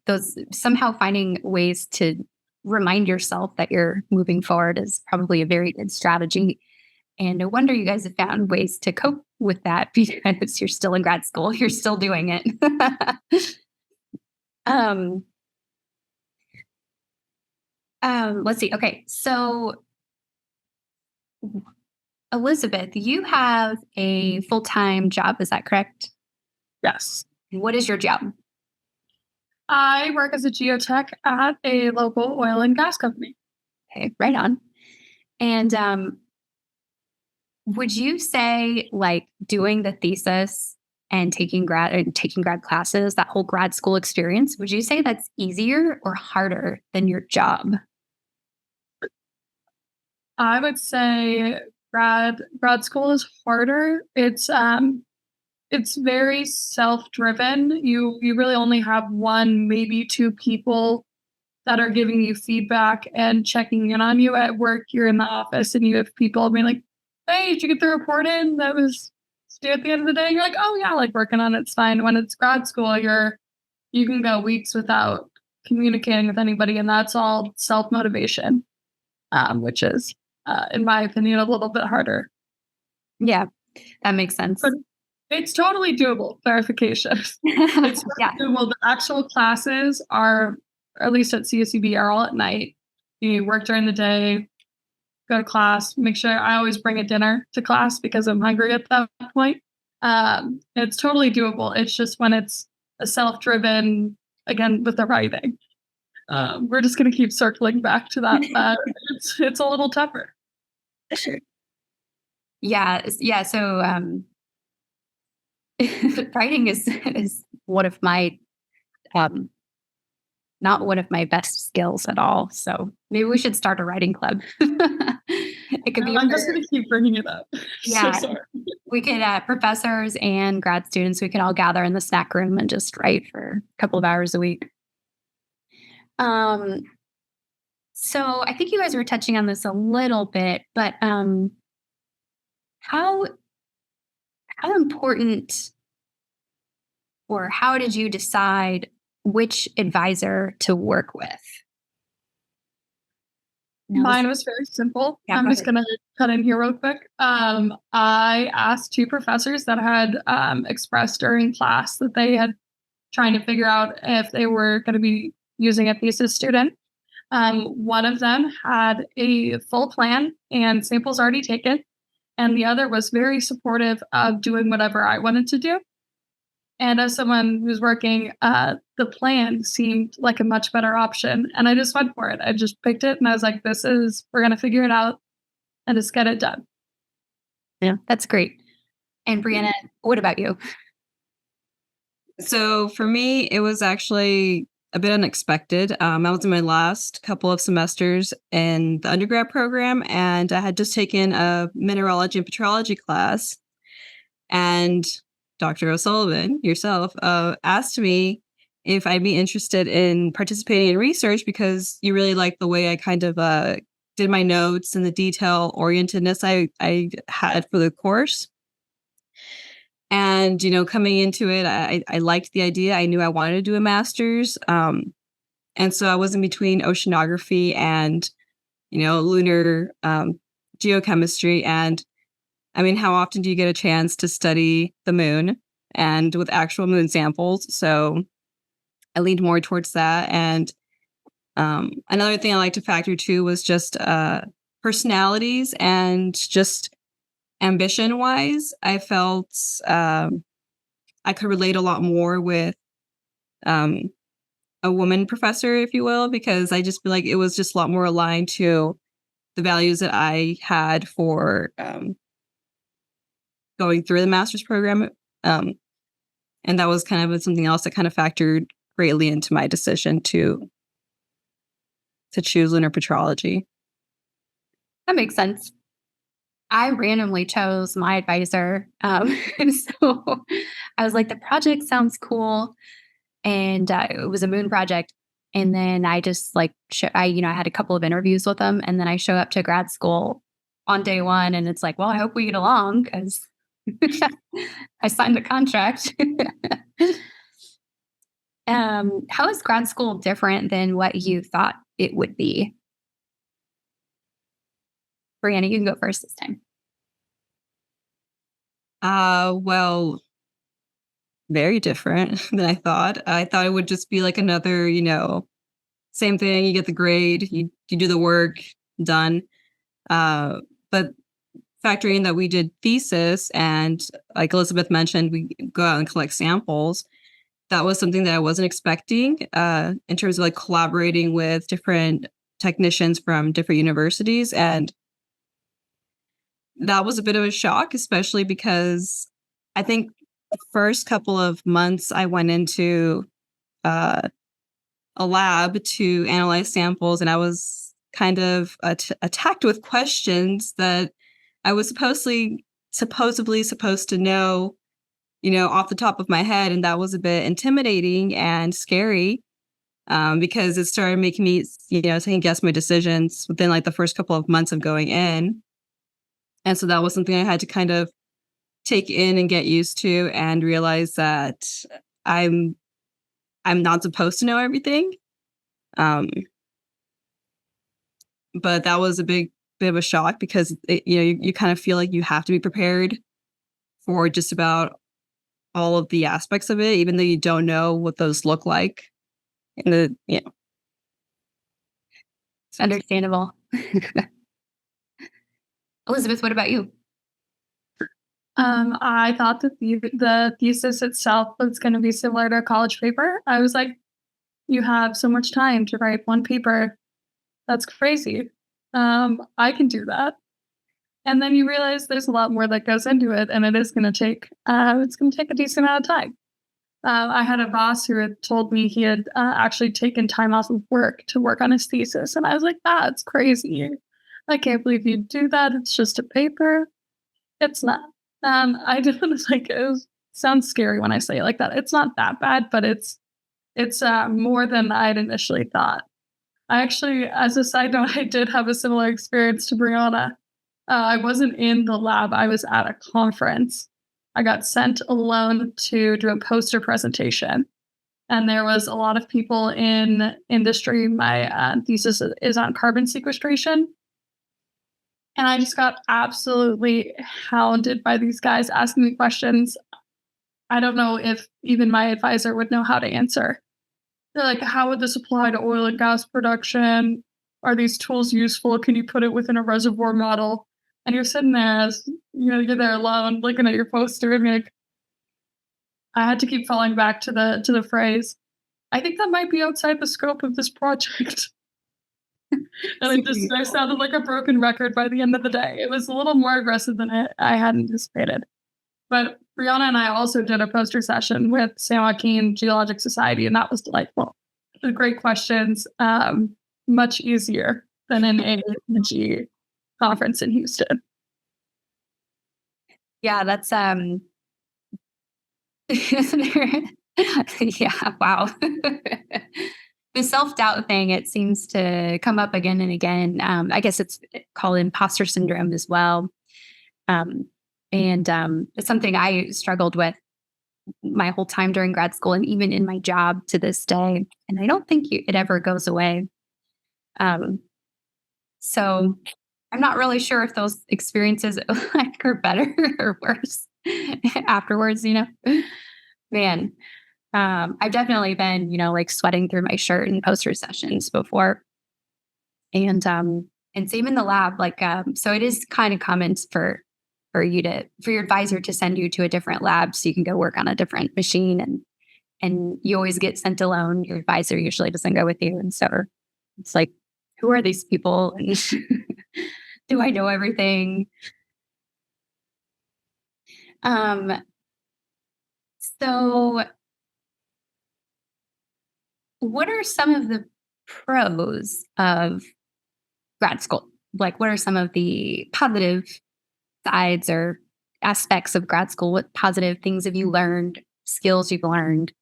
those somehow finding ways to remind yourself that you're moving forward is probably a very good strategy. And no wonder you guys have found ways to cope with that, because you're still in grad school, you're still doing it. Let's see. Okay. So Elizabeth, you have a full-time job. Is that correct? Yes. What is your job? I work as a geotech at a local oil and gas company. Okay, right on. And would you say like doing the thesis and taking grad classes, that whole grad school experience, would you say that's easier or harder than your job? I would say grad school is harder. It's very self-driven. You really only have one, maybe two people that are giving you feedback and checking in on you. At work, you're in the office and you have people being like, "Hey, did you get the report in? That was due at the end of the day." And you're like, "Oh yeah, like working on it's fine." When it's grad school, you can go weeks without communicating with anybody, and that's all self-motivation, which is, in my opinion, a little bit harder. Yeah, that makes sense. But it's totally doable. Clarification. It's Yeah. doable. The actual classes are, at least at CSUB, are all at night. You work during the day, go to class, make sure I always bring a dinner to class because I'm hungry at that point. It's totally doable. It's just when it's a self-driven, again, with the writing. We're just going to keep circling back to that. It's a little tougher. Sure. Yeah. So writing is one of my not one of my best skills at all. So maybe we should start a writing club. It could be. I'm just going to keep bringing it up. Yeah, So sorry. we could professors and grad students. We could all gather in the snack room and just write for a couple of hours a week. So I think you guys were touching on this a little bit, but how important, or how did you decide which advisor to work with? Mine was very simple. Yeah, I'm go just ahead. going to cut in here real quick. I asked two professors that had expressed during class that they had trying to figure out if they were going to be using a thesis student. One of them had a full plan and samples already taken, and the other was very supportive of doing whatever I wanted to do. And as someone who's working, the plan seemed like a much better option. And I just went for it. I just picked it and I was like, we're going to figure it out and just get it done. Yeah, that's great. And Briana, what about you? So for me, it was actually a bit unexpected. I was in my last couple of semesters in the undergrad program, and I had just taken a mineralogy and petrology class. And Dr. O'Sullivan, yourself, asked me if I'd be interested in participating in research because you really liked the way I kind of did my notes and the detail orientedness I had for the course. And, coming into it, I liked the idea. I knew I wanted to do a master's. And so I was in between oceanography and, lunar geochemistry. And I mean, how often do you get a chance to study the moon and with actual moon samples? So I leaned more towards that. And another thing I like to factor too was just personalities and just ambition wise. I felt I could relate a lot more with a woman professor, if you will, because I just feel like it was just a lot more aligned to the values that I had for going through the master's program. And that was kind of something else that kind of factored greatly into my decision to choose lunar petrology. That makes sense. I randomly chose my advisor. So I was like, the project sounds cool. And it was a moon project. And then I just I had a couple of interviews with them. And then I show up to grad school on day one. And it's like, well, I hope we get along because I signed the contract. How is grad school different than what you thought it would be? Briana, you can go first this time. Well, very different than I thought. I thought it would just be like another, same thing. You get the grade, you do the work, done. But factoring that we did thesis and like Elizabeth mentioned, we go out and collect samples. that was something that I wasn't expecting in terms of like collaborating with different technicians from different universities. And that was a bit of a shock, especially because I think the first couple of months I went into a lab to analyze samples, and I was kind of attacked with questions that I was supposedly supposed to know, off the top of my head. And that was a bit intimidating and scary because it started making me, second guess my decisions within like the first couple of months of going in. And so that was something I had to kind of take in and get used to and realize that I'm not supposed to know everything. But that was a bit of a shock because you kind of feel like you have to be prepared for just about all of the aspects of it, even though you don't know what those look like. It's understandable. Elizabeth, what about you? I thought that the thesis itself was going to be similar to a college paper. I was like, you have so much time to write one paper. That's crazy. I can do that. And then you realize there's a lot more that goes into it, and it is going to take a decent amount of time. I had a boss who had told me he had actually taken time off of work to work on his thesis, and I was like, that's crazy. I can't believe you do that. It's just a paper. It's not. I didn't it sounds scary when I say it like that. It's not that bad, but it's more than I'd initially thought. I actually, as a side note, I did have a similar experience to Briana. I wasn't in the lab. I was at a conference. I got sent alone to do a poster presentation. And there was a lot of people in industry. My thesis is on carbon sequestration. And I just got absolutely hounded by these guys asking me questions I don't know if even my advisor would know how to answer. They're like, how would this apply to oil and gas production? Are these tools useful? Can you put it within a reservoir model? And you're sitting there as, you're there alone looking at your poster and like, I had to keep falling back to the phrase, I think that might be outside the scope of this project. And I sounded like a broken record by the end of the day. It was a little more aggressive than I had anticipated. But Briana and I also did a poster session with San Joaquin Geologic Society, and that was delightful. Great questions, much easier than an AG conference in Houston. Yeah, that's yeah, wow. The self-doubt thing, it seems to come up again and again. I guess it's called imposter syndrome as well. And it's something I struggled with my whole time during grad school and even in my job to this day. And I don't think it ever goes away. So I'm not really sure if those experiences are better or worse afterwards, Man, I've definitely been, sweating through my shirt in poster sessions before. And same in the lab, so it is kind of common for your advisor to send you to a different lab so you can go work on a different machine, and you always get sent alone. Your advisor usually doesn't go with you. And so it's like, who are these people? And do I know everything? So what are some of the pros of grad school? What are some of the positive sides or aspects of grad school? What positive things have you learned, skills you've learned,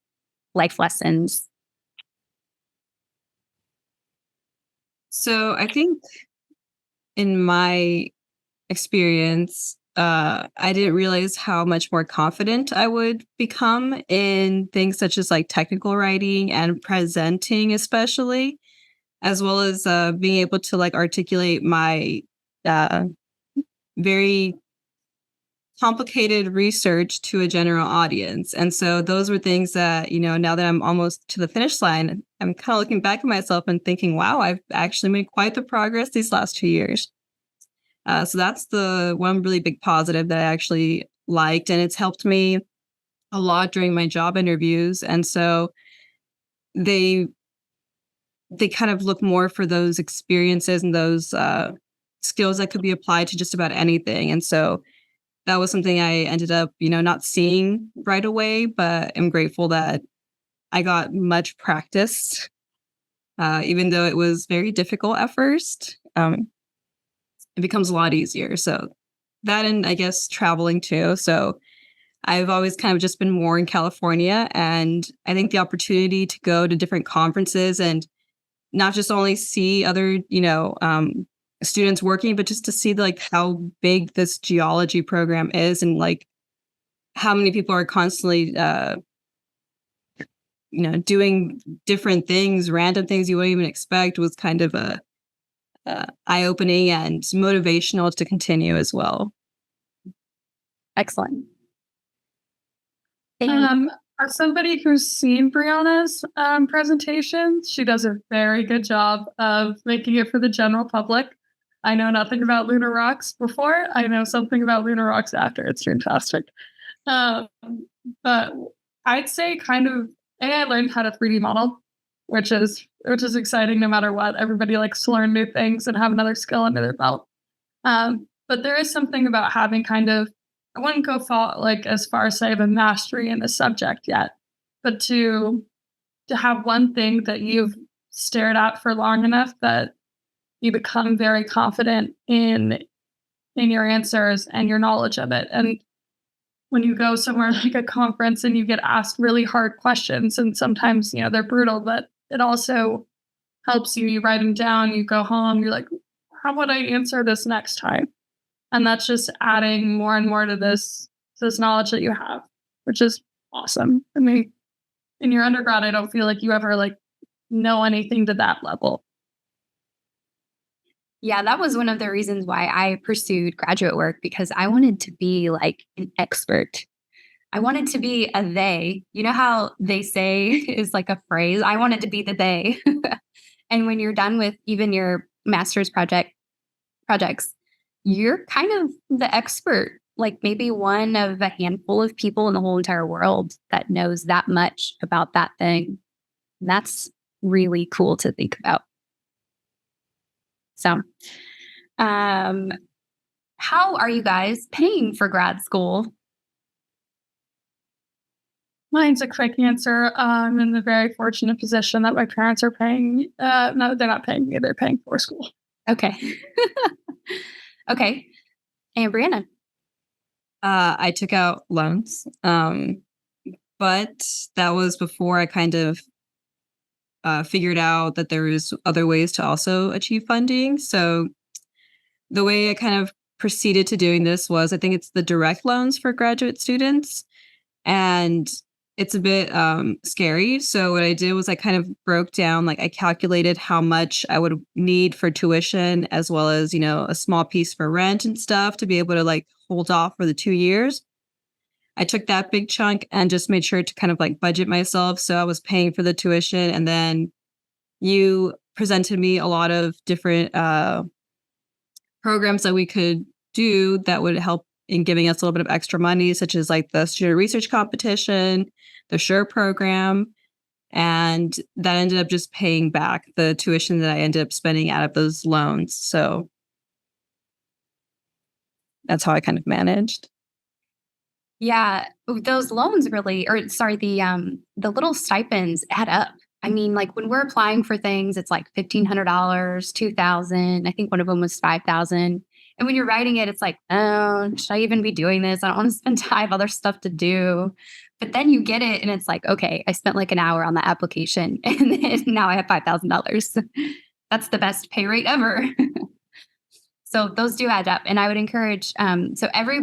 life lessons? So I think in my experience, I didn't realize how much more confident I would become in things such as technical writing and presenting, especially, as well as being able to articulate my very complicated research to a general audience. And so those were things that, now that I'm almost to the finish line, I'm kind of looking back at myself and thinking, wow, I've actually made quite the progress these last 2 years. So that's the one really big positive that I actually liked. And it's helped me a lot during my job interviews. And so they kind of look more for those experiences and those skills that could be applied to just about anything. And so that was something I ended up, not seeing right away, but I'm grateful that I got much practice, even though it was very difficult at first. It becomes a lot easier. So that, and I guess traveling too. So I've always kind of just been more in California, and I think the opportunity to go to different conferences and not just only see other, students working, but just to see like how big this geology program is, and like how many people are constantly, doing different things, random things you wouldn't even expect, was kind of a eye-opening and motivational to continue as well. Excellent. As somebody who's seen Briana's presentation, she does a very good job of making it for the general public. I know nothing about lunar rocks before. I know something about lunar rocks after. It's fantastic. But I'd say I learned how to 3D model, which is exciting no matter what. Everybody likes to learn new things and have another skill under their belt. But there is something about having I wouldn't go as far as say the mastery in the subject yet, but to have one thing that you've stared at for long enough that you become very confident in your answers and your knowledge of it. And when you go somewhere like a conference and you get asked really hard questions, and sometimes, they're brutal, but it also helps you. You write them down, you go home, you're like, how would I answer this next time? And that's just adding more and more to this knowledge that you have, which is awesome. I mean, in your undergrad, I don't feel like you ever know anything to that level. Yeah, that was one of the reasons why I pursued graduate work, because I wanted to be like an expert. I wanted to be a they. You know how they say is like a phrase? I wanted to be the they. And when you're done with even your master's projects, you're kind of the expert, like maybe one of a handful of people in the whole entire world that knows that much about that thing. And that's really cool to think about. So, how are you guys paying for grad school? Mine's a quick answer. I'm in the very fortunate position that my parents are paying. No, they're not paying me. They're paying for school. Okay. Okay. And Briana? I took out loans, but that was before I kind of figured out that there was other ways to also achieve funding. So the way I kind of proceeded to doing this was, I think it's the direct loans for graduate students, and it's a bit scary. So what I did was I kind of broke down, I calculated how much I would need for tuition, as well as, a small piece for rent and stuff to be able to hold off for the 2 years. I took that big chunk and just made sure to kind of budget myself. So I was paying for the tuition, and then you presented me a lot of different programs that we could do that would help in giving us a little bit of extra money, such as the student research competition, the SURE program. And that ended up just paying back the tuition that I ended up spending out of those loans. So that's how I kind of managed. Yeah, those loans the little stipends add up. I mean, when we're applying for things, it's $1,500, $2,000. I think one of them was $5,000. And when you're writing it, it's oh, should I even be doing this? I don't want to spend time, I have other stuff to do. But then you get it and it's okay, I spent an hour on the application and then now I have $5,000. That's the best pay rate ever. So those do add up. And I would encourage, so every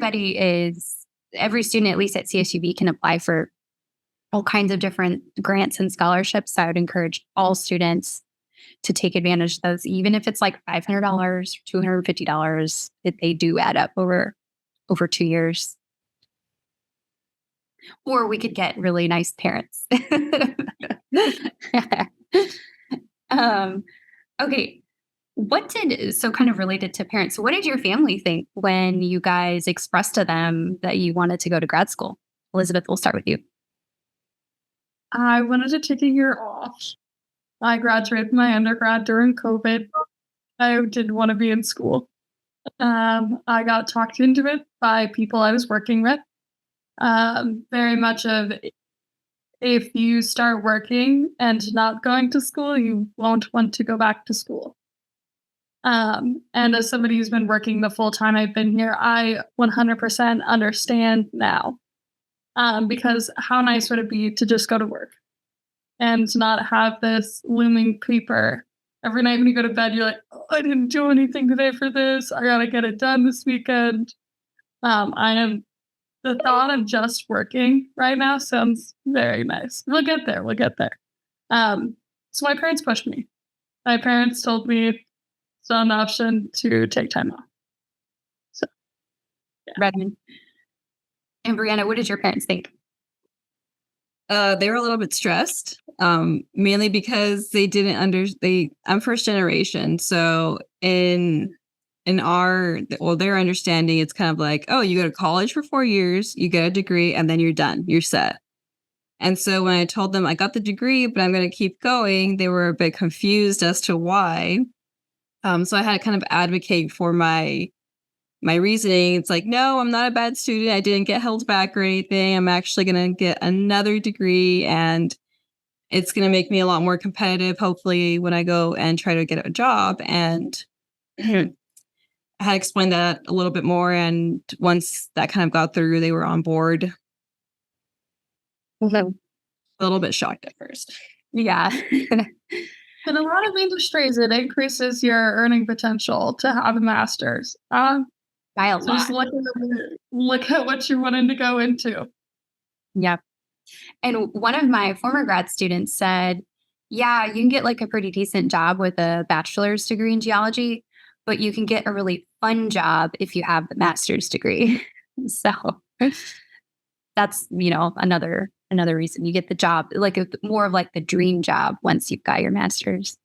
student, at least at CSUB, can apply for all kinds of different grants and scholarships. So I would encourage all students to take advantage of those, even if it's $500, $250, they do add up over 2 years. Or we could get really nice parents. Okay. So kind of related to parents, so what did your family think when you guys expressed to them that you wanted to go to grad school? Elizabeth, we'll start with you. I wanted to take a year off. I graduated my undergrad during COVID. I didn't want to be in school. I got talked into it by people I was working with. Very much of, if you start working and not going to school, you won't want to go back to school. And as somebody who's been working the full time I've been here, I 100% understand now. Because how nice would it be to just go to work and not have this looming paper every night when you go to bed? You're like, oh, I didn't do anything today for this. I gotta get it done this weekend. The thought of just working right now sounds very nice. We'll get there. So my parents pushed me. My parents told me it's not an option to take time off. So, yeah. Redmond. And Briana, what did your parents think? They were a little bit stressed, mainly because they didn't I'm first generation. So in their understanding, it's kind of like, oh, you go to college for 4 years, you get a degree, and then you're done, you're set. And so when I told them I got the degree, but I'm going to keep going, they were a bit confused as to why. So I had to kind of advocate for my reasoning. It's like, no, I'm not a bad student. I didn't get held back or anything. I'm actually going to get another degree, and it's going to make me a lot more competitive, hopefully, when I go and try to get a job. And I had explained that a little bit more. And once that kind of got through, they were on board. Mm-hmm. A little bit shocked at first. Yeah. In a lot of industries, it increases your earning potential to have a master's. By a so lot. just look at what you're wanting to go into. Yep. And one of my former grad students said, yeah, you can get like a pretty decent job with a bachelor's degree in geology, but you can get a really fun job if you have the master's degree. So that's, another reason you get the job, like more of like the dream job once you've got your master's.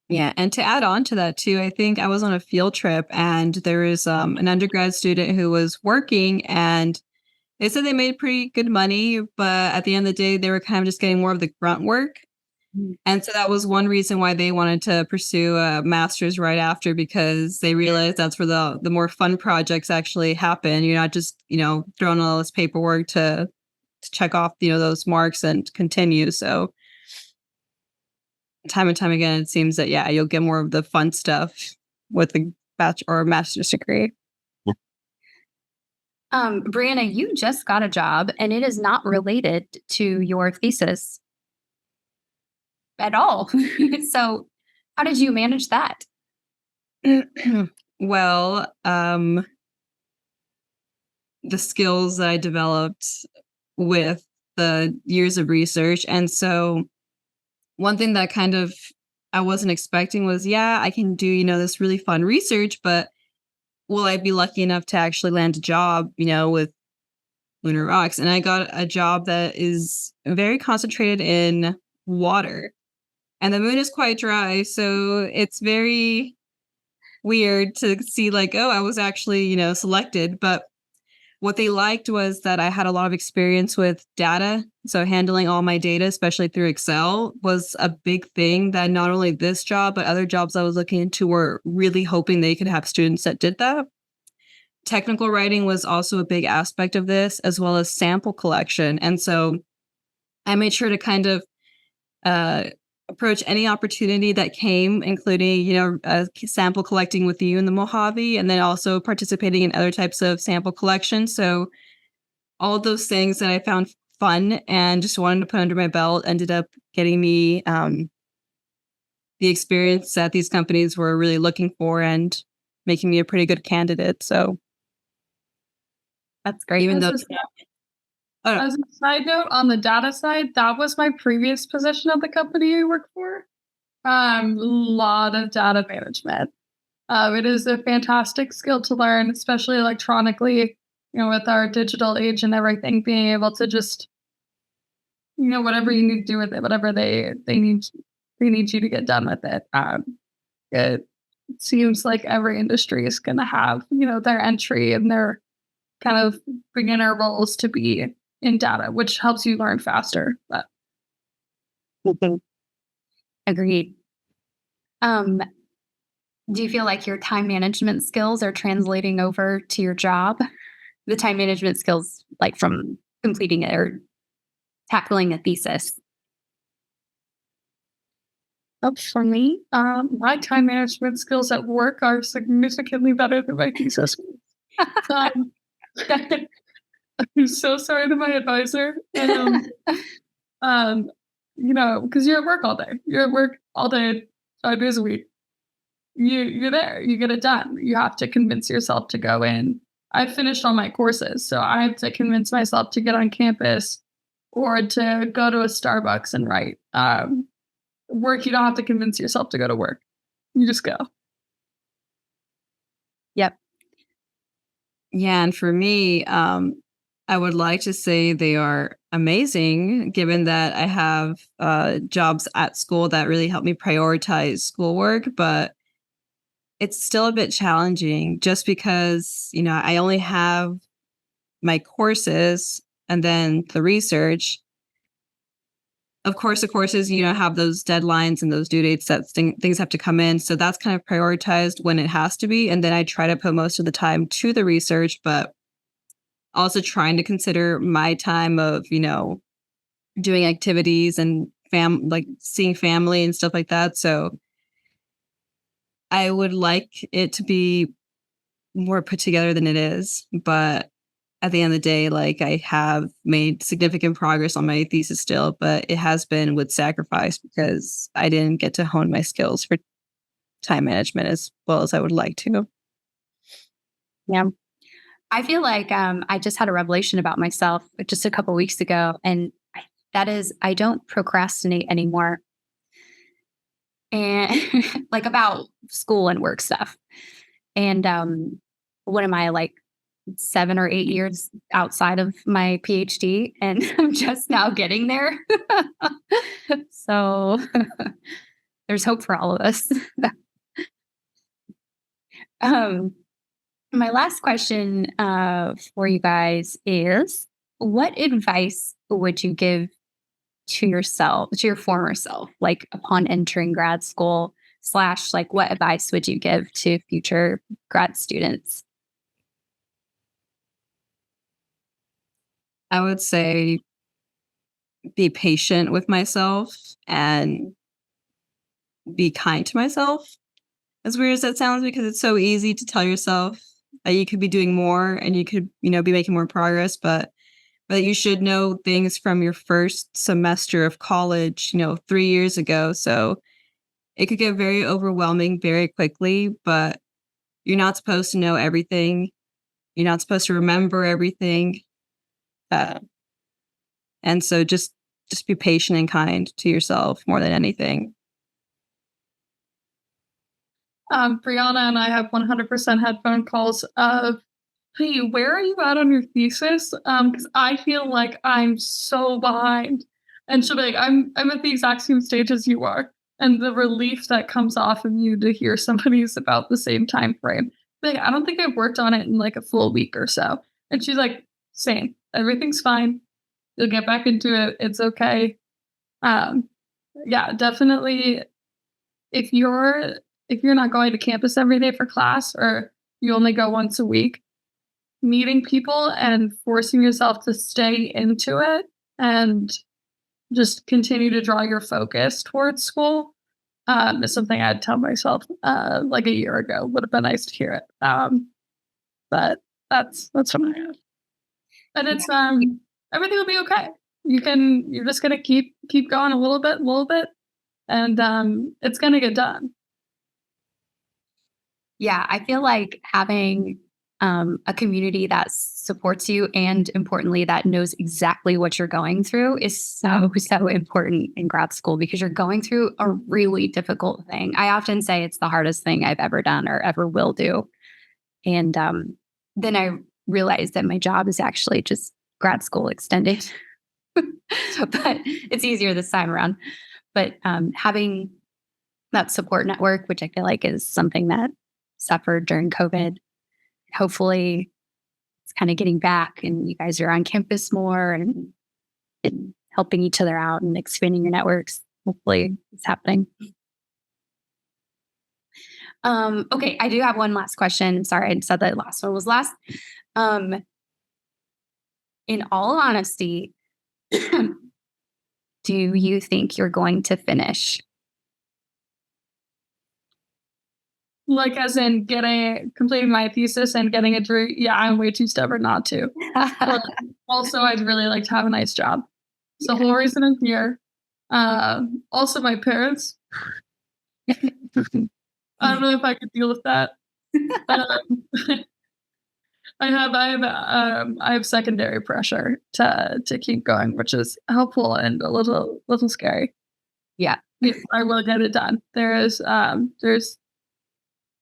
Yeah. And to add on to that too, I think I was on a field trip and there was an undergrad student who was working, and they said they made pretty good money, but at the end of the day, they were kind of just getting more of the grunt work. And so that was one reason why they wanted to pursue a master's right after, because they realized that's where the more fun projects actually happen. You're not just, throwing all this paperwork to check off, those marks and continue. So time and time again, it seems that, yeah, you'll get more of the fun stuff with the bachelor or master's degree. Briana, you just got a job and it is not related to your thesis at all. So how did you manage that? Well, the skills that I developed with the years of research. And so one thing that kind of I wasn't expecting was, yeah, I can do, this really fun research, but will I be lucky enough to actually land a job, with lunar rocks? And I got a job that is very concentrated in water. And the moon is quite dry, so it's very weird to see like, oh, I was actually, selected. But what they liked was that I had a lot of experience with data. So handling all my data, especially through Excel, was a big thing that not only this job, but other jobs I was looking into were really hoping they could have students that did that. Technical writing was also a big aspect of this, as well as sample collection. And so I made sure to kind of approach any opportunity that came, including, sample collecting with you in the Mojave, and then also participating in other types of sample collection. So all those things that I found fun and just wanted to put under my belt ended up getting me the experience that these companies were really looking for and making me a pretty good candidate. So that's great. Even though as a side note, on the data side, that was my previous position at the company I work for. A lot of data management. It is a fantastic skill to learn, especially electronically, with our digital age and everything, being able to just, whatever you need to do with it, whatever they need you to get done with it. It seems like every industry is going to have, their entry and their kind of beginner roles to be in data, which helps you learn faster. But Agreed. Do you feel like your time management skills are translating over to your job? The time management skills, like from completing it or tackling a thesis? for me, my time management skills at work are significantly better than my thesis. Um, I'm so sorry to my advisor. And, because you're at work all day. You're at work all day, 5 days a week. You're there. You get it done. You have to convince yourself to go in. I finished all my courses, so I have to convince myself to get on campus or to go to a Starbucks and write. Work, you don't have to convince yourself to go to work. You just go. Yep. Yeah, and for me, I would like to say they are amazing, given that I have jobs at school that really help me prioritize schoolwork, but it's still a bit challenging just because, I only have my courses and then the research. Of course, the courses, have those deadlines and those due dates that things have to come in. So that's kind of prioritized when it has to be. And then I try to put most of the time to the research, but also trying to consider my time of, doing activities and seeing family and stuff like that. So I would like it to be more put together than it is. But at the end of the day, I have made significant progress on my thesis still, but it has been with sacrifice because I didn't get to hone my skills for time management as well as I would like to. Yeah. I feel like I just had a revelation about myself just a couple weeks ago, and that is I don't procrastinate anymore. And about school and work stuff. And what am I, 7 or 8 years outside of my PhD, and I'm just now getting there. So there's hope for all of us. My last question for you guys is, what advice would you give to yourself, to your former self, upon entering grad school / what advice would you give to future grad students? I would say be patient with myself and be kind to myself. As weird as that sounds, because it's so easy to tell yourself that you could be doing more and you could, be making more progress, but you should know things from your first semester of college, 3 years ago. So it could get very overwhelming very quickly, but you're not supposed to know everything. You're not supposed to remember everything. And so just be patient and kind to yourself more than anything. Briana and I have 100% headphone calls of, hey, where are you at on your thesis? Because I feel like I'm so behind. And she'll be like, I'm at the exact same stage as you are. And the relief that comes off of you to hear somebody's about the same time frame. I don't think I've worked on it in a full week or so. And she's like, same, everything's fine. You'll get back into it. It's okay. Yeah, definitely. If you're not going to campus every day for class, or you only go once a week, meeting people and forcing yourself to stay into it and just continue to draw your focus towards school is something I'd tell myself a year ago. Would have been nice to hear it. But that's what I have. And it's everything will be okay. You're just gonna keep going a little bit, and it's gonna get done. Yeah, I feel like having a community that supports you and, importantly, that knows exactly what you're going through is so important in grad school, because you're going through a really difficult thing. I often say it's the hardest thing I've ever done or ever will do. And then I realized that my job is actually just grad school extended. But it's easier this time around. But having that support network, which I feel like is something that suffered during COVID, hopefully it's kind of getting back, and you guys are on campus more and helping each other out and expanding your networks. Hopefully it's happening. Okay, I do have one last question. Sorry, I said that last one was last. In all honesty, do you think you're going to finish? Like, as in completing my thesis and getting a degree? Yeah, I'm way too stubborn not to. But also, I'd really like to have a nice job. It's the whole reason I'm here. Also, my parents. I don't know if I could deal with that. I have secondary pressure to keep going, which is helpful and a little scary. Yeah, I will get it done. There's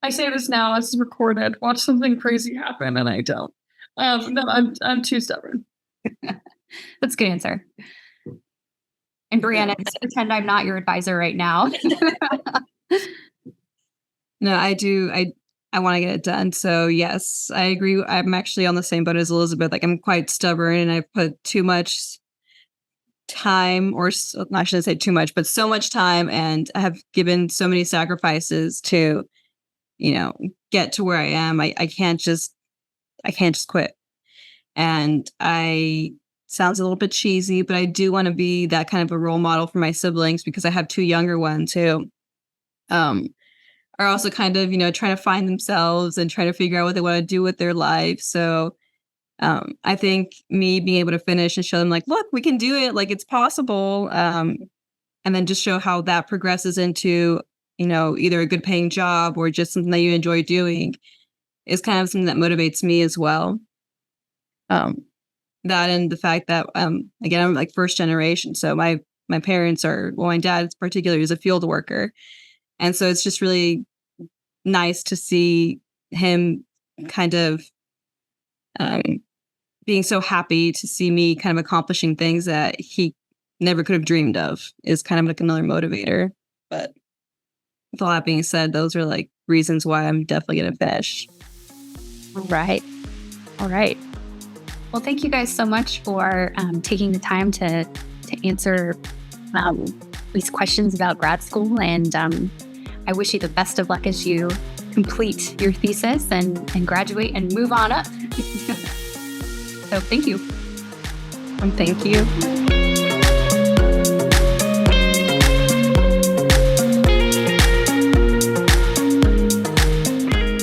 I say this now, it's recorded. Watch something crazy happen, and I don't. No, I'm too stubborn. that's a good answer. And Briana, just pretend I'm not your advisor right now. No, I do. I want to get it done. So yes, I agree. I'm actually on the same boat as Elizabeth. Like, I'm quite stubborn, and I've put too much time, or I shouldn't say too much, but so much time, and I have given so many sacrifices to, get to where I am. I can't just quit. And sounds a little bit cheesy, but I do want to be that kind of a role model for my siblings, because I have two younger ones who are also kind of, trying to find themselves and trying to figure out what they want to do with their life. So I think me being able to finish and show them, like, look, we can do it, like, it's possible. And then just show how that progresses into, either a good paying job or just something that you enjoy doing, is kind of something that motivates me as well. That, and the fact that, again, I'm like first generation. So my parents my dad particularly is a field worker. And so it's just really nice to see him kind of being so happy to see me kind of accomplishing things that he never could have dreamed of, is kind of like another motivator. But with all that being said, those are like reasons why I'm definitely going to finish. All right. Well, thank you guys so much for taking the time to answer these questions about grad school. And I wish you the best of luck as you complete your thesis and graduate and move on up. So thank you. Thank you.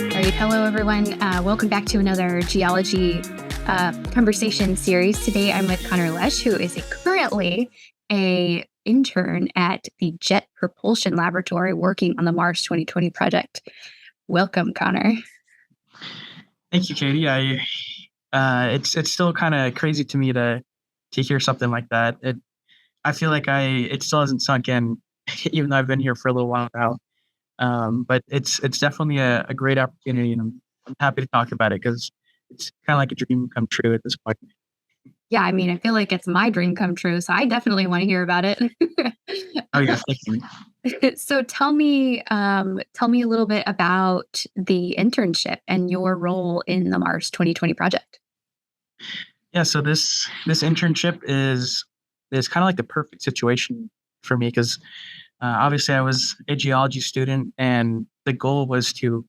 All right. Hello, everyone. Welcome back to another geology conversation series. Today, I'm with Conner Lesh, who is currently an intern at the Jet Propulsion Laboratory working on the Mars 2020 project. Welcome, Conner. Thank you, Katie. It's still kind of crazy to me to hear something like that. I feel like it still hasn't sunk in, even though I've been here for a little while now. But it's definitely a great opportunity, and I'm happy to talk about it because it's kind of like a dream come true at this point. Yeah, I mean, I feel like it's my dream come true, so I definitely want to hear about it. Oh yeah, thank you. So tell me a little bit about the internship and your role in the Mars 2020 project. Yeah, so this internship is kind of like the perfect situation for me because obviously I was a geology student, and the goal was to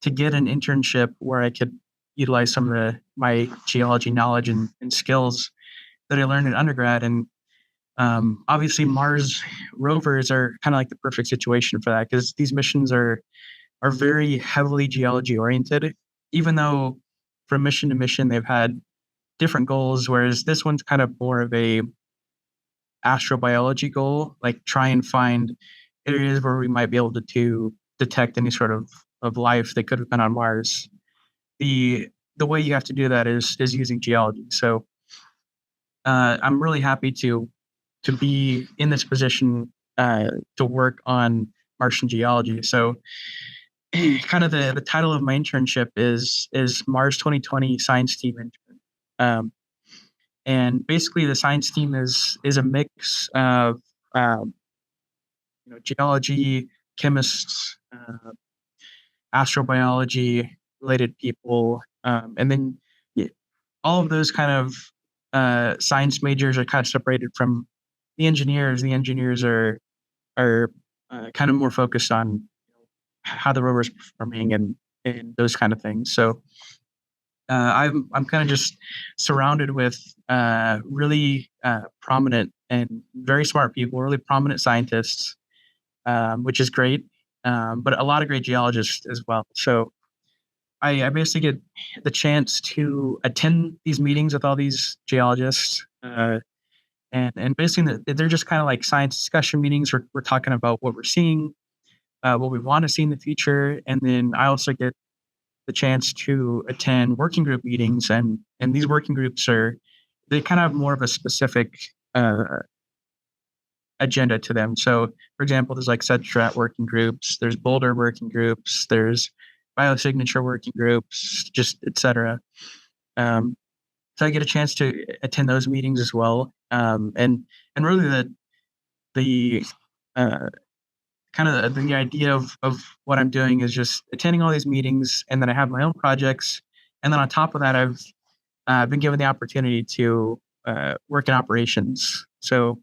get an internship where I could utilize some of my geology knowledge and skills that I learned in undergrad. And obviously Mars rovers are kind of like the perfect situation for that, because these missions are very heavily geology oriented, even though from mission to mission they've had different goals, whereas this one's kind of more of a astrobiology goal, like try and find areas where we might be able to detect any sort of life that could have been on Mars. The way you have to do that is using geology. So I'm really happy to be in this position to work on Martian geology. So kind of the title of my internship is Mars 2020 Science Team Intern. And basically the science team is a mix of geology, chemists, astrobiology related people, and then all of those kind of science majors are kind of separated from the engineers. The engineers are kind of more focused on how the rover is performing and those kind of things. So I'm kind of just surrounded with really prominent and very smart people, really prominent scientists, which is great, but a lot of great geologists as well. So I basically get the chance to attend these meetings with all these geologists, and basically they're just kind of like science discussion meetings. We're talking about what we're seeing, what we want to see in the future, and then I also get the chance to attend working group meetings, and these working groups they kind of have more of a specific agenda to them. So, for example, there's like Sedstrat working groups, there's Boulder working groups, there's biosignature working groups, just etc. So I get a chance to attend those meetings as well, and really the kind of the idea of what I'm doing is just attending all these meetings, and then I have my own projects, and then on top of that, I've been given the opportunity to work in operations. So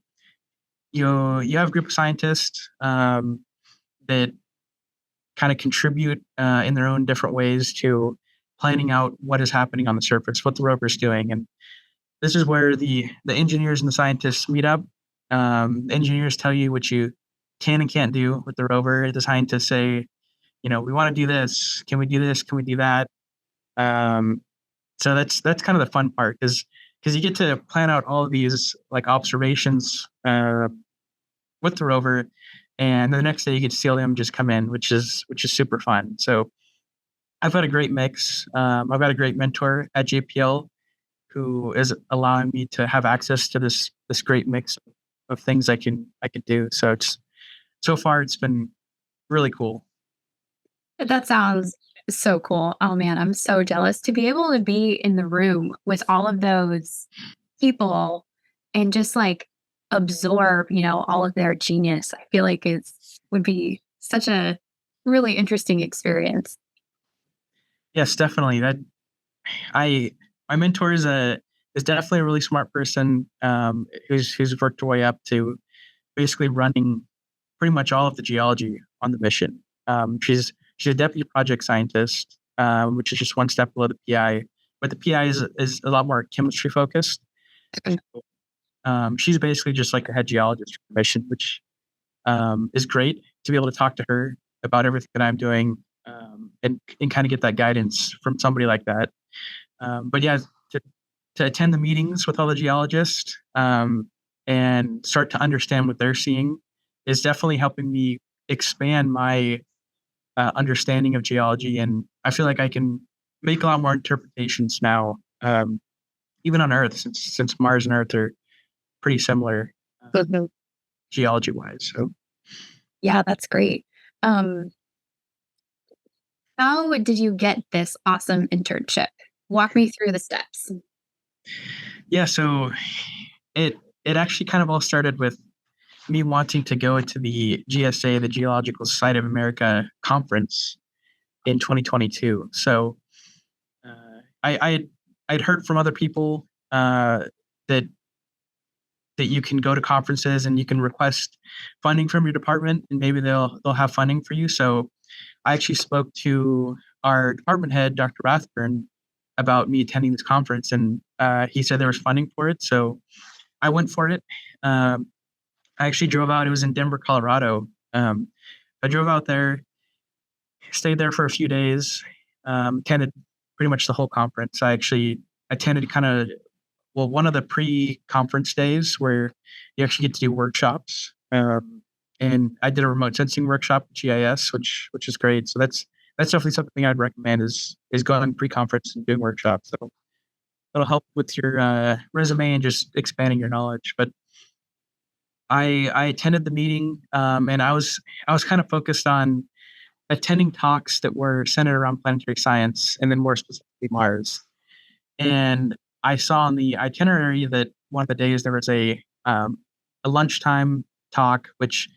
you have a group of scientists that kind of contribute in their own different ways to planning out what is happening on the surface, what the rover is doing, and this is where the engineers and the scientists meet up. The engineers tell you what you can and can't do with the rover. The scientists say, we want to do this. Can we do this? Can we do that? So that's kind of the fun part, because you get to plan out all of these like observations with the rover, and the next day you get to see all of them just come in, which is super fun. So I've had a great mix. I've got a great mentor at JPL who is allowing me to have access to this great mix of things I can do. So so far it's been really cool. That sounds so cool. Oh man, I'm so jealous to be able to be in the room with all of those people and just like absorb, all of their genius. I feel like would be such a really interesting experience. Yes, definitely. My mentor is definitely a really smart person who's worked her way up to basically running pretty much all of the geology on the mission. She's a deputy project scientist, which is just one step below the PI, but the PI is a lot more chemistry focused. She's basically just like a head geologist for the mission, which is great to be able to talk to her about everything that I'm doing, and kind of get that guidance from somebody like that. But yeah, to attend the meetings with all the geologists and start to understand what they're seeing is definitely helping me expand my understanding of geology. And I feel like I can make a lot more interpretations now, even on Earth, since Mars and Earth are pretty similar geology-wise. So, yeah, that's great. How did you get this awesome internship? Walk me through the steps. Yeah, so it actually kind of all started with me wanting to go to the GSA, the Geological Society of America conference in 2022. So I'd heard from other people that you can go to conferences and you can request funding from your department, and maybe they'll have funding for you. So I actually spoke to our department head, Dr. Rathburn, about me attending this conference, and he said there was funding for it. So I went for it. I actually drove out. It was in Denver, Colorado. I drove out there, stayed there for a few days, attended pretty much the whole conference. I actually attended one of the pre-conference days where you actually get to do workshops. And I did a remote sensing workshop with GIS, which is great. So that's definitely something I'd recommend is going pre-conference and doing workshops. So it'll help with your resume and just expanding your knowledge. But I attended the meeting, and I was kind of focused on attending talks that were centered around planetary science, and then more specifically Mars. And I saw on the itinerary that one of the days there was a lunchtime talk, which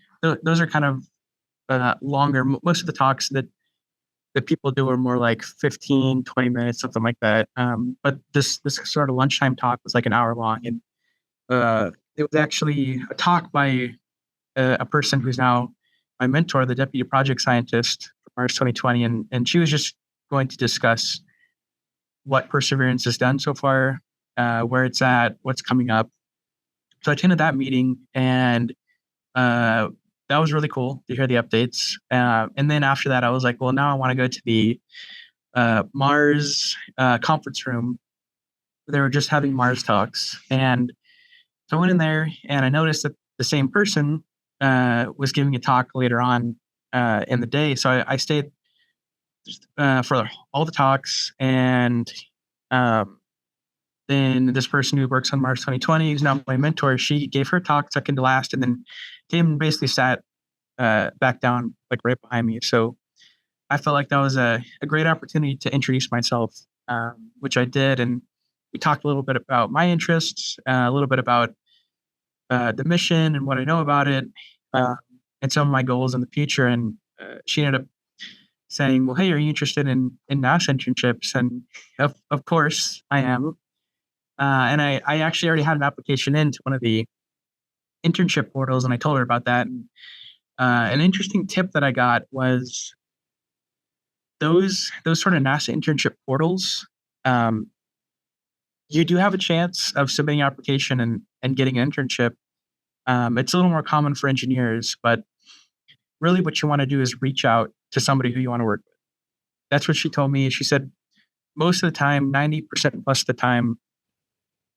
those are kind of longer. Most of the talks that the people do are more like 15, 20 minutes, something like that. But this sort of lunchtime talk was like an hour long, and it was actually a talk by a person who's now my mentor, the deputy project scientist from Mars 2020, and she was just going to discuss what Perseverance has done so far, where it's at, what's coming up. So I attended that meeting, and that was really cool to hear the updates. And then after that, I was like, well, now I want to go to the Mars conference room. They were just having Mars talks. And so I went in there, and I noticed that the same person was giving a talk later on in the day. So I stayed for all the talks. And then this person who works on Mars 2020, who's now my mentor, she gave her talk second to last, and then came and basically sat back down, like right behind me. So I felt like that was a great opportunity to introduce myself, which I did. And we talked a little bit about my interests, a little bit about the mission and what I know about it, and some of my goals in the future. And she ended up saying, well, hey, are you interested in NASA internships? And of course I am. And I actually already had an application into one of the internship portals, and I told her about that. And an interesting tip that I got was those sort of NASA internship portals, you do have a chance of submitting an application and getting an internship. It's a little more common for engineers, but really what you want to do is reach out to somebody who you want to work with. That's what she told me. She said most of the time, 90% plus of the time,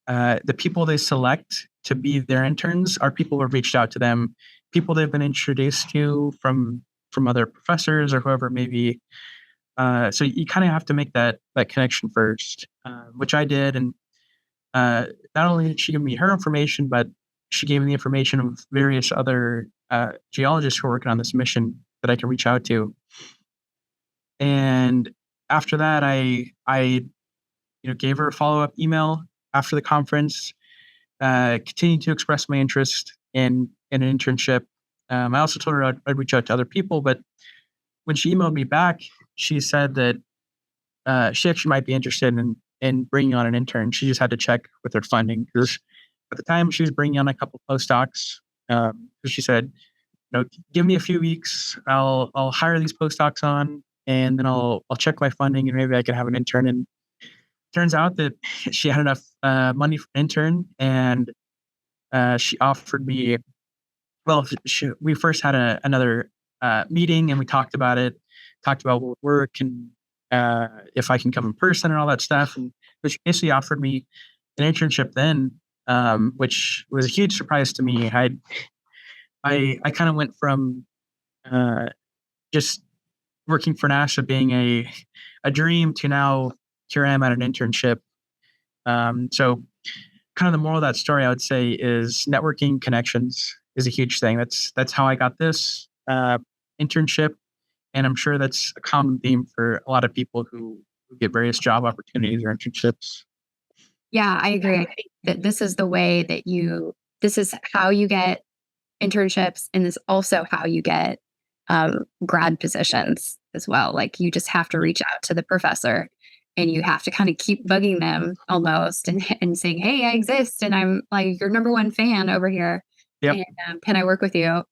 the people they select to be their interns are people who have reached out to them, people they've been introduced to from other professors or whoever it may be. So you kind of have to make that connection first, which I did. And not only did she give me her information, but she gave me the information of various other geologists who are working on this mission that I can reach out to. And after that, I gave her a follow-up email after the conference, continued to express my interest in an internship. I also told her I'd reach out to other people, but when she emailed me back, she said that she actually might be interested in bringing on an intern. She just had to check with her funding, because at the time she was bringing on a couple postdocs. She said, give me a few weeks, I'll hire these postdocs on, and then I'll check my funding, and maybe I can have an intern. And turns out that she had enough money for an intern, and she offered me. Well, we first had another meeting, and we talked about it, talked about what would work, and if I can come in person and all that stuff. And she basically offered me an internship then, which was a huge surprise to me. I kind of went from just working for NASA being a dream to now here I am at an internship. So kind of the moral of that story, I would say, is networking connections is a huge thing. That's how I got this internship. And I'm sure that's a common theme for a lot of people who get various job opportunities or internships. Yeah, I agree. I think that this is the way that this is how you get internships, and this is also how you get grad positions as well. Like, you just have to reach out to the professor, and you have to kind of keep bugging them almost and saying, hey, I exist, and I'm like your number one fan over here. Yep. And can I work with you?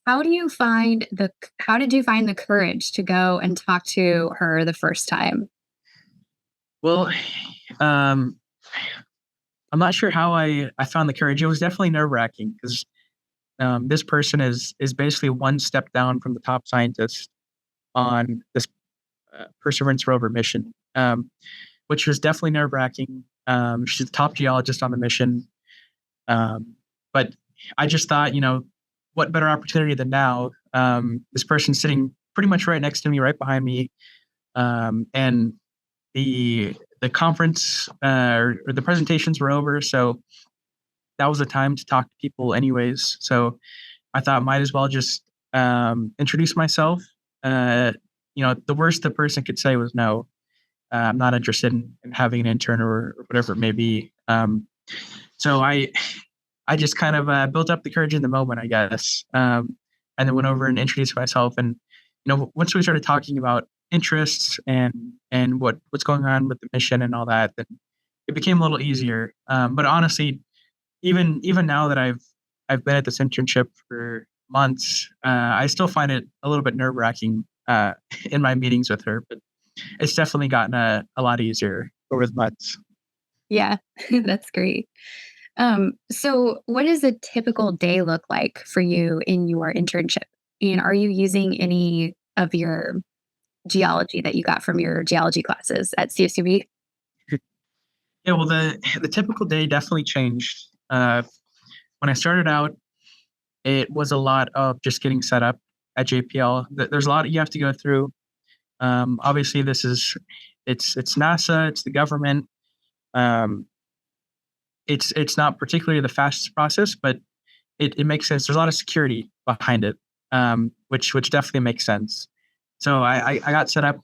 How did you find the courage to go and talk to her the first time? Well, I'm not sure how I found the courage. It was definitely nerve-wracking, because this person is basically one step down from the top scientist on this Perseverance rover mission, which was definitely nerve-wracking. She's the top geologist on the mission. But I just thought, what better opportunity than now? This person's sitting pretty much right next to me, right behind me. And the conference or the presentations were over. So that was the time to talk to people anyways. So I thought might as well just introduce myself. The worst the person could say was no. I'm not interested in having an intern or whatever it may be. So I just kind of built up the courage in the moment, I guess, and then went over and introduced myself. And once we started talking about interests and what's going on with the mission and all that, then it became a little easier. But honestly, even now that I've been at this internship for months, I still find it a little bit nerve-wracking in my meetings with her, but it's definitely gotten a lot easier over the months. Yeah, that's great. So what does a typical day look like for you in your internship? And are you using any of your geology that you got from your geology classes at CSUB? Yeah, well, the typical day definitely changed. When I started out, it was a lot of just getting set up at JPL. There's a lot you have to go through. Obviously, it's NASA, it's the government. It's not particularly the fastest process, but it makes sense. There's a lot of security behind it, which definitely makes sense. So I got set up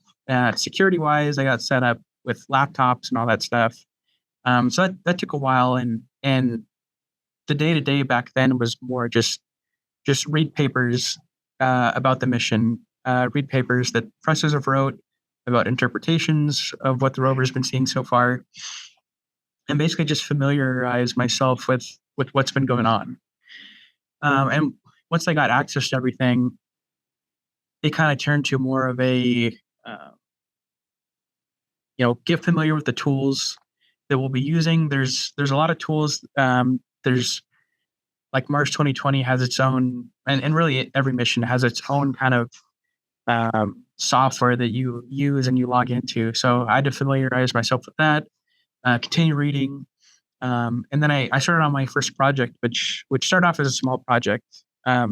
security wise. I got set up with laptops and all that stuff. So that took a while, and the day to day back then was more just read papers about the mission, read papers that professors have wrote about interpretations of what the rover's been seeing so far, and basically just familiarize myself with what's been going on. And once I got access to everything, it kind of turned to more of a, get familiar with the tools that we'll be using. There's a lot of tools. There's like Mars 2020 has its own, and really every mission has its own kind of software that you use and you log into. So I had to familiarize myself with that, continue reading. And then I started on my first project, which started off as a small project. I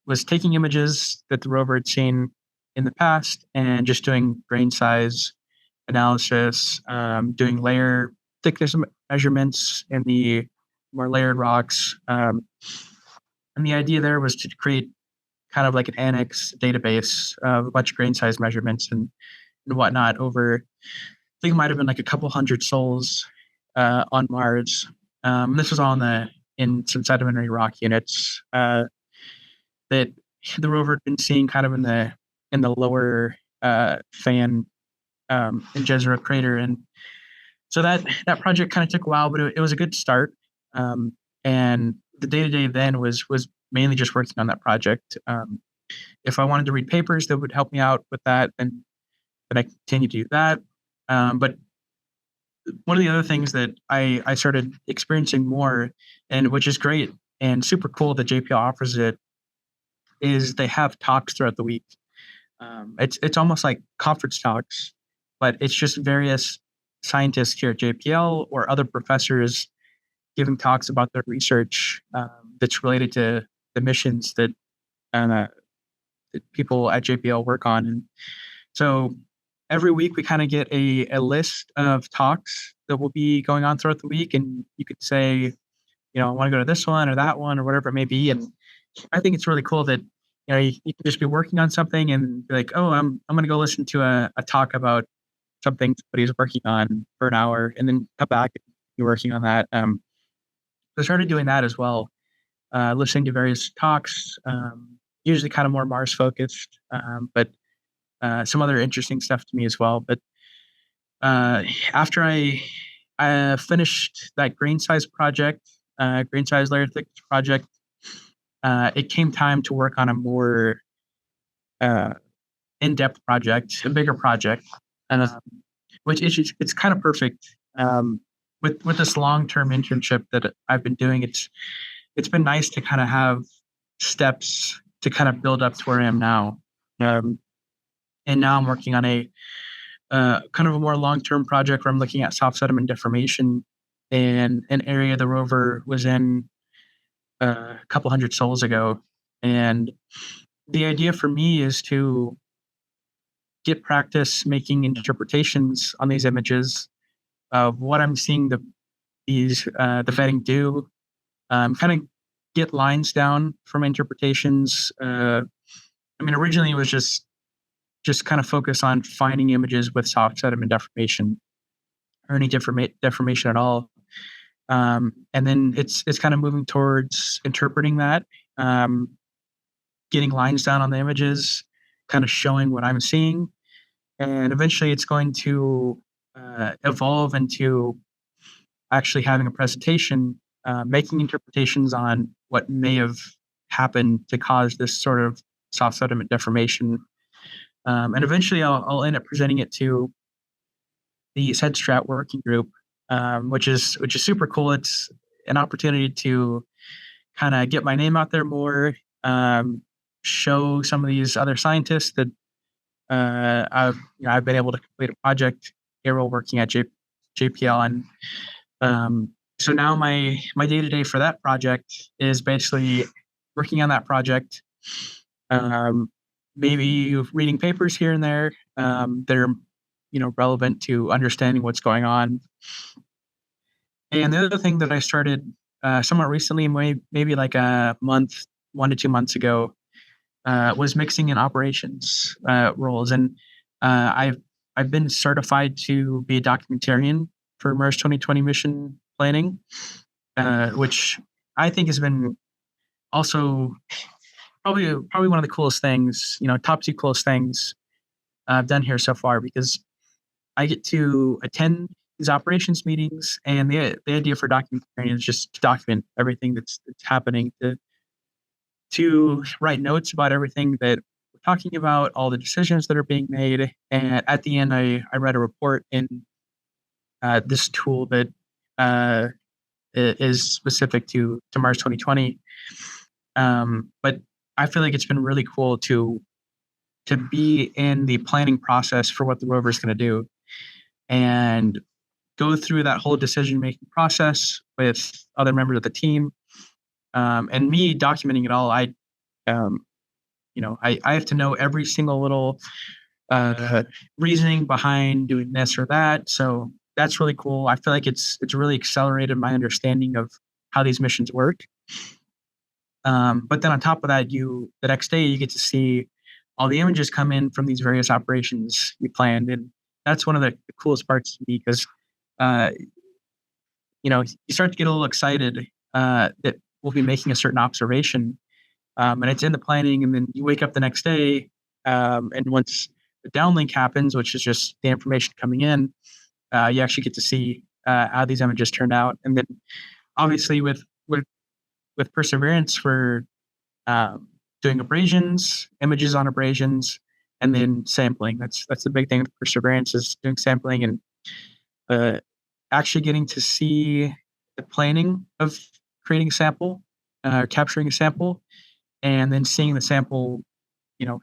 was taking images that the rover had seen in the past and just doing grain size analysis, doing layer thickness measurements in the more layered rocks. And the idea there was to create kind of like an annex database of a bunch of grain size measurements and whatnot over, I think it might have been like a couple hundred sols on Mars. This was all in some sedimentary rock units that the rover had been seeing kind of in the lower fan in Jezero crater. And so that project kind of took a while, but it was a good start. And the day-to-day then was mainly just working on that project. If I wanted to read papers that would help me out with that, then I continued to do that. But one of the other things that I started experiencing more, and which is great and super cool that JPL offers it, is they have talks throughout the week. It's almost like conference talks, but it's just various scientists here at JPL or other professors giving talks about their research that's related to the missions that people at JPL work on. And so every week we kind of get a list of talks that will be going on throughout the week, and you could say, I want to go to this one or that one or whatever it may be. And I think it's really cool that you can just be working on something and be like, oh, I'm going to go listen to a talk about something somebody's working on for an hour, and then come back and be working on that. So I started doing that as well, listening to various talks, usually kind of more Mars focused, but some other interesting stuff to me as well. But after I finished that grain size project, grain size layer thickness project, it came time to work on a more in-depth project, a bigger project, which it's kind of perfect. With this long-term internship that I've been doing, it's been nice to kind of have steps to kind of build up to where I am now. And now I'm working on a kind of a more long-term project where I'm looking at soft sediment deformation in an area the rover was in a couple hundred sols ago. And the idea for me is to get practice making interpretations on these images of what I'm seeing the vetting do, kind of get lines down from interpretations. Originally it was just kind of focus on finding images with soft sediment deformation or any deformation at all. And then it's kind of moving towards interpreting that, getting lines down on the images, kind of showing what I'm seeing. And eventually it's going to evolve into actually having a presentation, making interpretations on what may have happened to cause this sort of soft sediment deformation. And eventually I'll end up presenting it to the SEDSTRAT working group, which is super cool. It's an opportunity to kind of get my name out there more, show some of these other scientists that I've been able to complete a project here while working at JPL. And so now my day-to-day for that project is basically working on that project, maybe reading papers here and there that are relevant to understanding what's going on. And the other thing that I started somewhat recently, maybe like a month, 1 to 2 months ago, was mixing in operations roles. And I've been certified to be a documentarian for MERS 2020 mission planning, which I think has been also probably one of the coolest things, top 2 coolest things I've done here so far, because I get to attend these operations meetings, and the idea for documentarian is just to document everything that's happening, to write notes about everything that we're talking about, all the decisions that are being made. And at the end, I read a report in this tool that is specific to Mars 2020. But I feel like it's been really cool to be in the planning process for what the rover is going to do, and go through that whole decision-making process with other members of the team. And me documenting it all, I have to know every single little reasoning behind doing this or that. So that's really cool. I feel like it's really accelerated my understanding of how these missions work. But then on top of that, the next day you get to see all the images come in from these various operations you planned, and that's one of the coolest parts to me, because you start to get a little excited that we'll be making a certain observation, and it's in the planning, and then you wake up the next day, and once the downlink happens, which is just the information coming in, you actually get to see how these images turned out. And then obviously with Perseverance, we're doing abrasions, images on abrasions, and then sampling. That's the big thing with Perseverance, is doing sampling and actually getting to see the planning of creating a sample, capturing a sample, and then seeing the sample,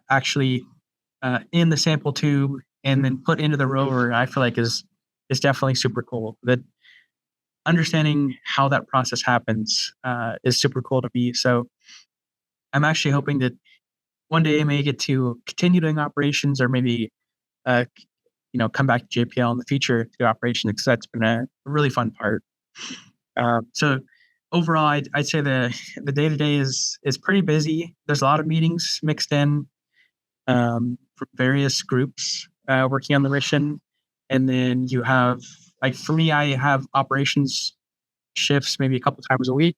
actually in the sample tube and then put into the rover. I feel like is definitely super cool. That understanding how that process happens is super cool to me. So I'm actually hoping that one day I may get to continue doing operations, or maybe come back to JPL in the future to do operations, because that's been a really fun part. So overall, I'd say the day-to-day is pretty busy. There's a lot of meetings mixed in from various groups working on the mission. And then you have, like for me, I have operations shifts maybe a couple times a week.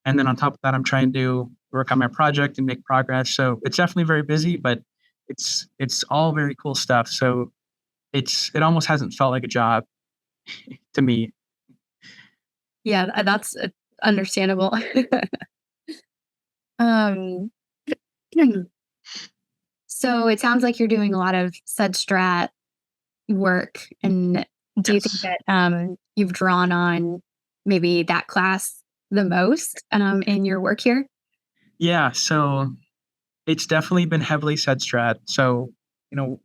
And then on top of that, I'm trying to work on my project and make progress. So it's definitely very busy, but it's all very cool stuff. So it almost hasn't felt like a job to me. Yeah, that's understandable. So it sounds like you're doing a lot of SEDSTRAT work. And do you think that you've drawn on maybe that class the most in your work here? Yeah, so it's definitely been heavily SEDSTRAT. So,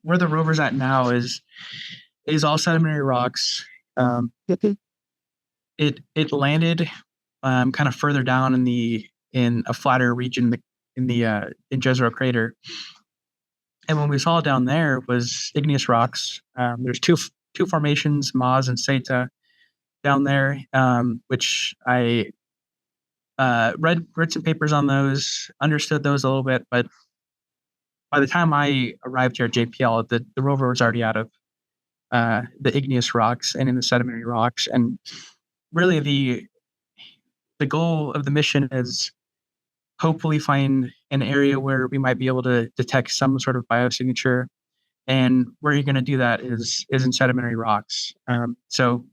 where the rover's at now is all sedimentary rocks. It landed kind of further down in a flatter region in Jezero crater. And when we saw down there was igneous rocks. There's two formations, Maz and Seta, down there, which I read some papers on those, understood those a little bit, but by the time I arrived here at JPL, the rover was already out of the igneous rocks and in the sedimentary rocks. And really the goal of the mission is hopefully find an area where we might be able to detect some sort of biosignature. And where you're going to do that is in sedimentary rocks. So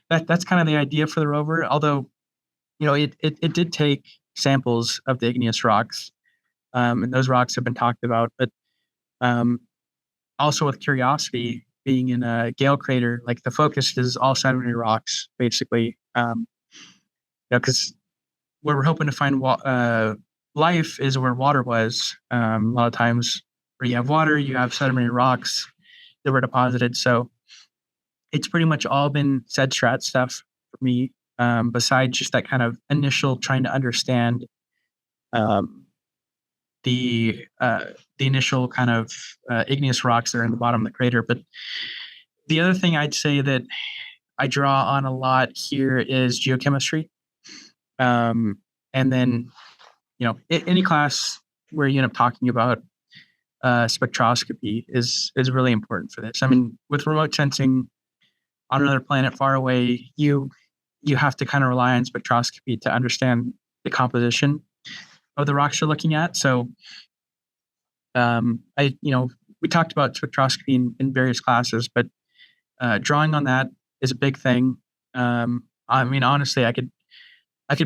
that's kind of the idea for the rover. Although, it did take samples of the igneous rocks, and those rocks have been talked about. But also with Curiosity being in a Gale crater, like the focus is all sedimentary rocks, basically. Because where we're hoping to find life is where water was. A lot of times where you have water, you have sedimentary rocks that were deposited. So it's pretty much all been strat stuff for me, besides just that kind of initial trying to understand the initial kind of igneous rocks that are in the bottom of the crater. But the other thing I'd say that I draw on a lot here is geochemistry. And then, any class where you end up talking about spectroscopy is really important for this. I mean, with remote sensing on another planet far away, you have to kind of rely on spectroscopy to understand the composition of the rocks you're looking at. So, we talked about spectroscopy in various classes, but drawing on that is a big thing. I mean, honestly, I could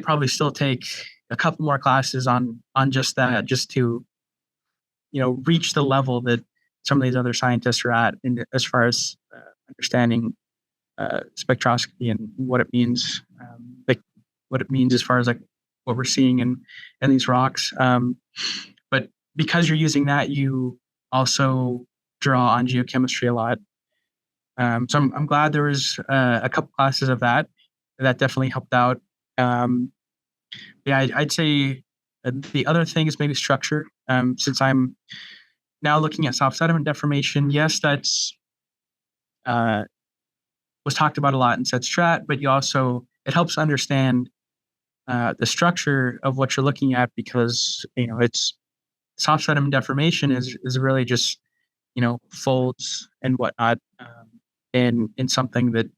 probably still take a couple more classes on just that, just to, reach the level that some of these other scientists are at, as far as understanding spectroscopy and what it means, what it means as far as like what we're seeing in these rocks. But because you're using that, you also draw on geochemistry a lot. So I'm glad there was a couple classes of that definitely helped out. I'd say the other thing is maybe structure. Since I'm now looking at soft sediment deformation, yes, that's was talked about a lot in strat, but it helps understand the structure of what you're looking at, because it's soft sediment deformation is really just folds and whatnot in something that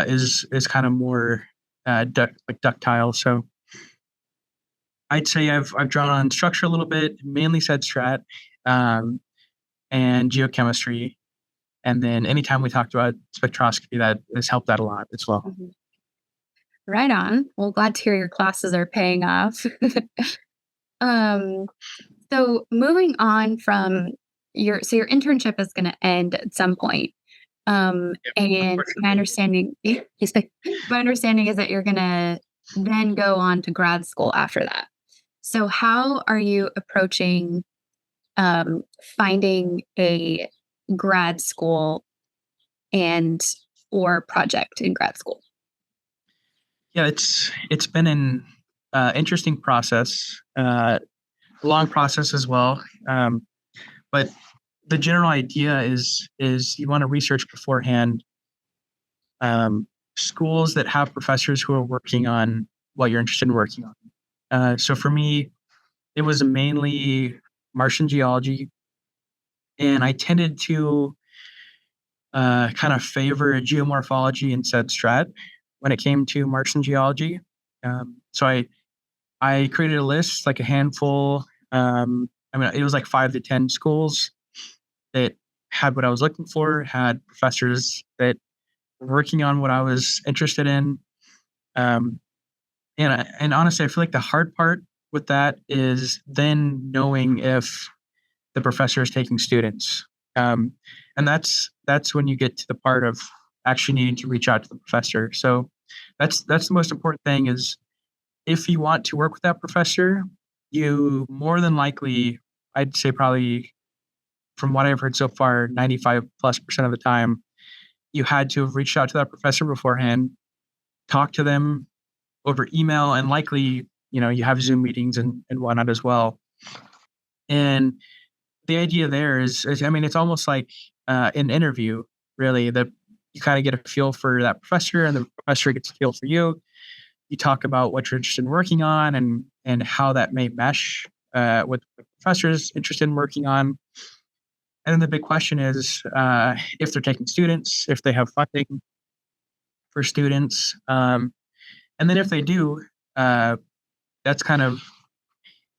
is kind of more ductile. So I'd say I've drawn on structure a little bit, mainly strat, and geochemistry. And then anytime we talked about spectroscopy, that has helped out a lot as well. Mm-hmm. Right on. Well, glad to hear your classes are paying off. So moving on from your internship is going to end at some point. And my understanding is that you're going to then go on to grad school after that. So how are you approaching finding a grad school or project in grad school? Yeah, it's been an interesting process, long process as well. But the general idea is you want to research beforehand schools that have professors who are working on what you're interested in working on. So for me, it was mainly Martian geology, and I tended to kind of favor geomorphology and strat when it came to Martian geology. So I created a list, like a handful. It was like 5 to 10 schools that had what I was looking for, had professors that were working on what I was interested in. And honestly, I feel like the hard part with that is then knowing if the professor is taking students. And that's when you get to the part of actually needing to reach out to the professor. So that's the most important thing, is if you want to work with that professor, you more than likely, I'd say probably from what I've heard so far, 95+% of the time, you had to have reached out to that professor beforehand, talked to them over email, and likely, you have Zoom meetings and whatnot as well. And the idea there is it's almost like an interview, really, that you kind of get a feel for that professor, and the professor gets a feel for you. You talk about what you're interested in working on and how that may mesh with the professor's interested in working on. And then the big question is if they're taking students, if they have funding for students. And then if they do, that's kind of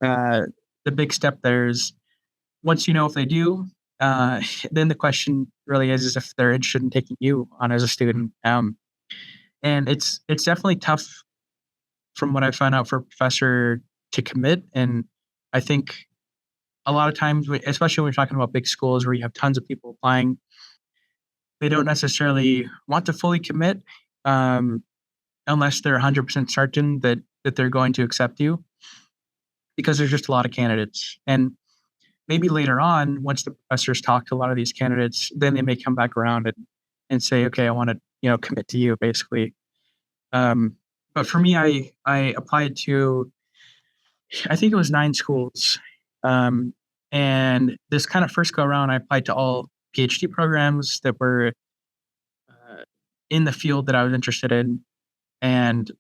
the big step there is once you know if they do, then the question really is if they're interested in taking you on as a student. And it's definitely tough from what I found out for a professor to commit. And I think a lot of times, especially when we're talking about big schools where you have tons of people applying, they don't necessarily want to fully commit unless they're 100% certain that they're going to accept you, because there's just a lot of candidates. And maybe later on, once the professors talk to a lot of these candidates, then they may come back around and say, okay, I want to commit to you, basically. But for me, I applied to, I think it was 9 schools. And this kind of first go around, I applied to all PhD programs that were in the field that I was interested in. And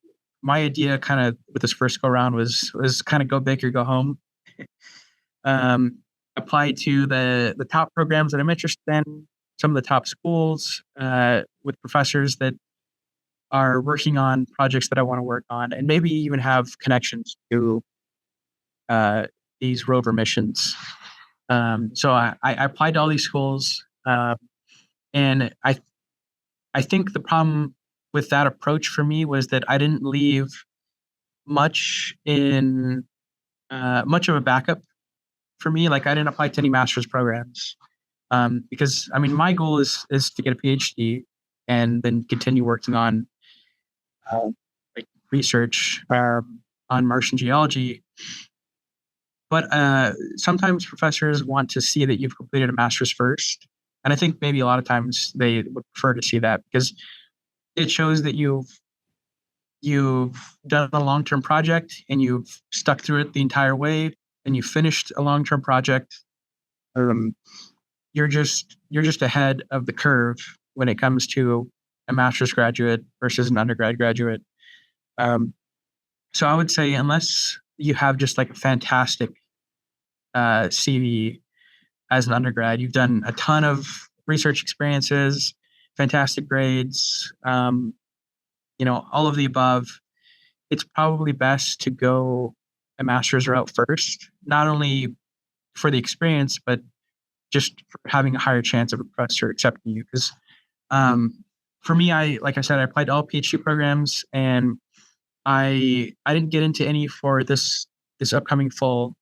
my idea kind of with this first go around was kind of go big or go home. Applied to the top programs that I'm interested in, some of the top schools with professors that are working on projects that I want to work on, and maybe even have connections to these rover missions. So I applied to all these schools, and I think the problem with that approach for me was that I didn't leave much of a backup for me. Like, I didn't apply to any master's programs because I mean my goal is to get a PhD and then continue working on like research on Martian geology. But sometimes professors want to see that you've completed a master's first. And I think maybe a lot of times they would prefer to see that because it shows that you've done a long-term project and you've stuck through it the entire way and you finished a long-term project. You're just ahead of the curve when it comes to a master's graduate versus an undergrad graduate. So I would say unless you have just like a fantastic CV as an undergrad, you've done a ton of research experiences, fantastic grades, all of the above, it's probably best to go a master's route first, not only for the experience, but just for having a higher chance of a professor accepting you. Because for me, like I said, I applied to all PhD programs, and I didn't get into any for this upcoming fall.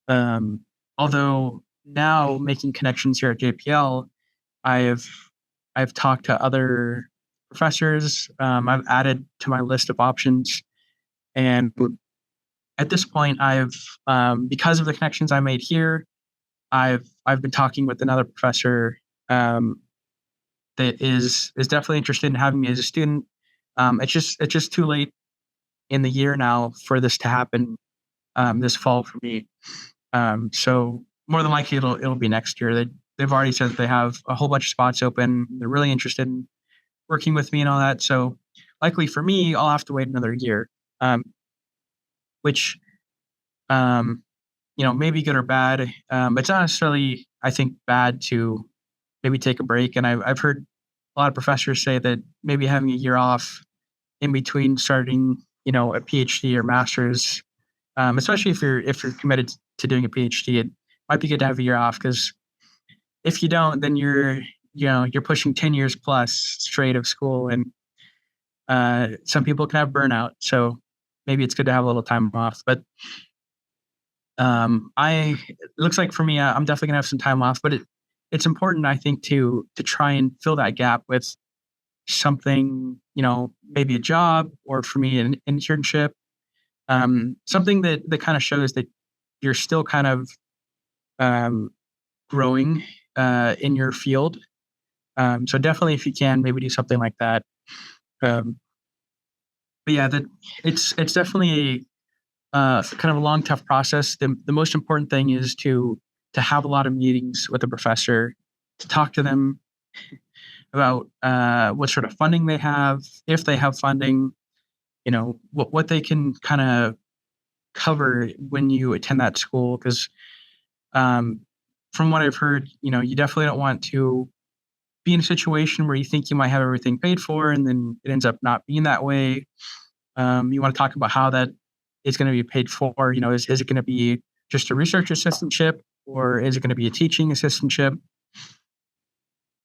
Although now making connections here at JPL, I've talked to other professors. I've added to my list of options, and at this point, I've because of the connections I made here, I've been talking with another professor that is definitely interested in having me as a student. It's just too late in the year now for this to happen this fall for me. So more than likely it'll be next year. They've already said that they have a whole bunch of spots open. They're really interested in working with me and all that. So likely for me, I'll have to wait another year, which maybe good or bad. It's not necessarily, I think, bad to maybe take a break. And I've heard a lot of professors say that maybe having a year off in between starting, a PhD or master's, especially if you're committed to doing a PhD, it might be good to have a year off, because if you don't, then you're pushing 10 years plus straight of school, and some people can have burnout. So maybe it's good to have a little time off. But it looks like for me, I'm definitely gonna have some time off. But it's important, I think, to try and fill that gap with something, maybe a job, or for me, an internship, something that kind of shows that you're still kind of growing in your field. So definitely, if you can, maybe do something like that. But yeah, it's definitely kind of a long, tough process. The most important thing is to have a lot of meetings with the professor, to talk to them about what sort of funding they have, if they have funding, what they can kind of cover when you attend that school. Because from what I've heard, you definitely don't want to be in a situation where you think you might have everything paid for, and then it ends up not being that way. You want to talk about how that is going to be paid for? Is it going to be just a research assistantship, or is it going to be a teaching assistantship?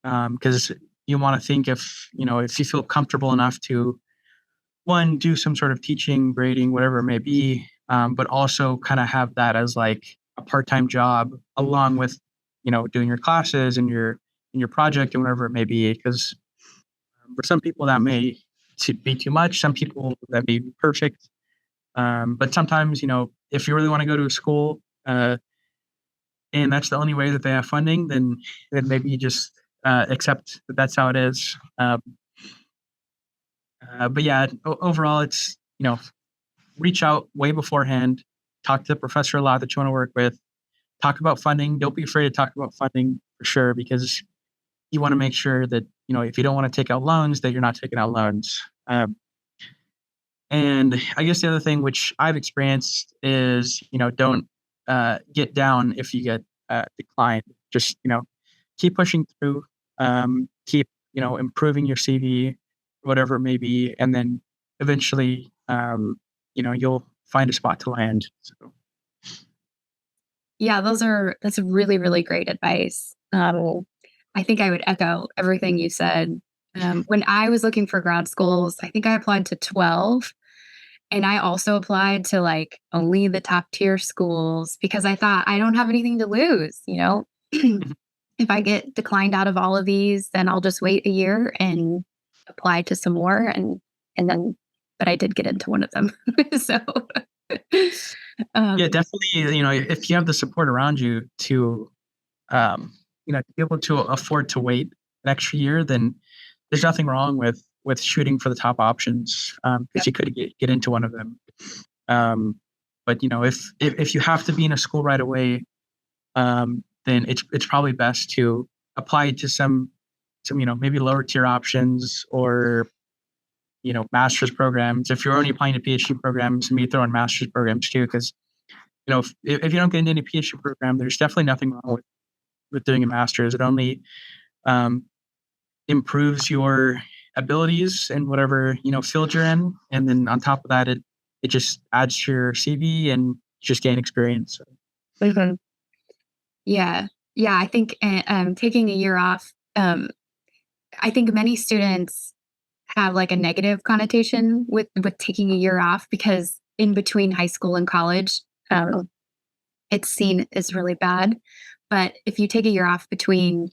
Because you want to think if you feel comfortable enough to, one, do some sort of teaching, grading, whatever it may be, but also kind of have that as like a part-time job along with, doing your classes and your project and whatever it may be. Because for some people that may be too much. Some people that may be perfect. But sometimes, if you really want to go to a school, and that's the only way that they have funding, then maybe you just accept that that's how it is. But yeah, overall, it's, reach out way beforehand, talk to the professor a lot that you want to work with, talk about funding. Don't be afraid to talk about funding for sure, because you want to make sure that, if you don't want to take out loans, that you're not taking out loans. And I guess the other thing which I've experienced is, don't get down if you get declined. Just, keep pushing through, keep, improving your CV, whatever it may be. And then eventually, you'll find a spot to land. So. Yeah, that's really, really great advice. I think I would echo everything you said. When I was looking for grad schools, I think I applied to 12. And I also applied to like only the top tier schools because I thought I don't have anything to lose, If I get declined out of all of these, then I'll just wait a year and apply to some more. And then, but I did get into one of them. So yeah, definitely. If you have the support around you to, to be able to afford to wait an extra year, then there's nothing wrong with shooting for the top options, because you could get into one of them. But if you have to be in a school right away, then it's probably best to apply to some maybe lower tier options, or master's programs. If you're only applying to PhD programs, maybe throw in master's programs too, because if you don't get into any PhD program, there's definitely nothing wrong with doing a master's. It only improves your abilities in whatever field you're in, and then on top of that, it just adds to your CV and just gain experience. Mm-hmm. Yeah, I think taking a year off. I think many students have like a negative connotation with taking a year off, because in between high school and college, it's seen as really bad. But if you take a year off between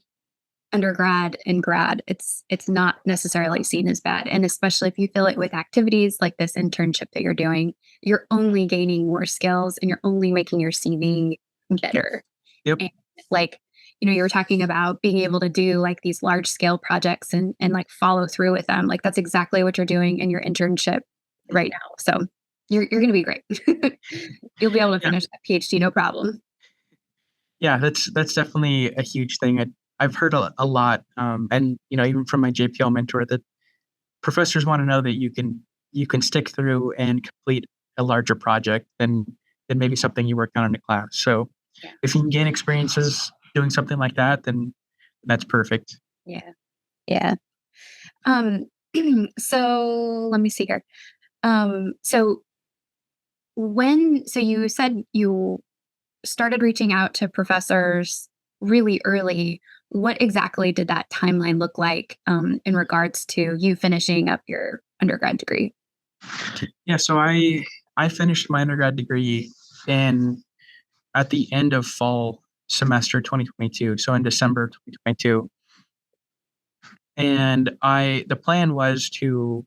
undergrad and grad, it's not necessarily seen as bad. And especially if you fill it with activities like this internship that you're doing, you're only gaining more skills and you're only making your CV better. Yep. And like, you were talking about being able to do like these large scale projects and like follow through with them. Like that's exactly what you're doing in your internship right now. So you're going to be great. You'll be able to finish that PhD, no problem. Yeah, that's definitely a huge thing. I've heard a lot, and even from my JPL mentor, that professors want to know that you can stick through and complete a larger project than maybe something you worked on in a class. So if you can gain experiences doing something like that, then that's perfect. Yeah. So let me see here. So you said you started reaching out to professors really early. What exactly did that timeline look like in regards to you finishing up your undergrad degree? Yeah, so I finished my undergrad degree at the end of fall semester 2022, so in December 2022. And the plan was to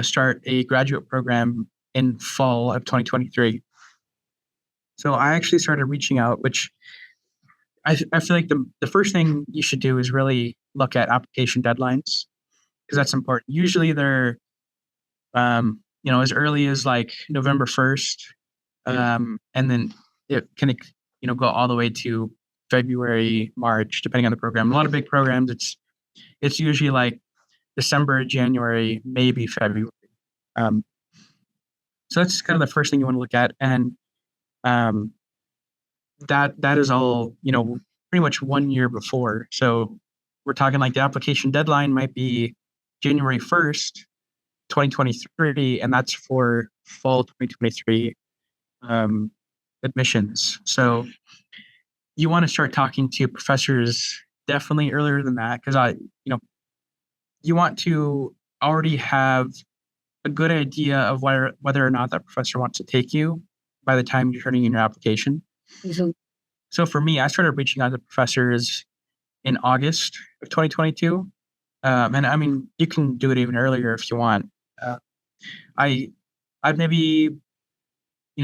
start a graduate program in fall of 2023. So I actually started reaching out, which I feel like the first thing you should do is really look at application deadlines, because that's important. Usually they're, as early as like November 1st, and then it can, go all the way to February, March, depending on the program. A lot of big programs, it's usually like December, January, maybe February. So that's kind of the first thing you want to look at, and that is all, pretty much 1 year before. So we're talking like the application deadline might be January 1st, 2023, and that's for fall 2023 admissions. So you want to start talking to professors definitely earlier than that, because you want to already have a good idea of whether or not that professor wants to take you by the time you're turning in your application. Mhm. So for me, I started reaching out to professors in August of 2022. And I mean, you can do it even earlier if you want. I'd maybe,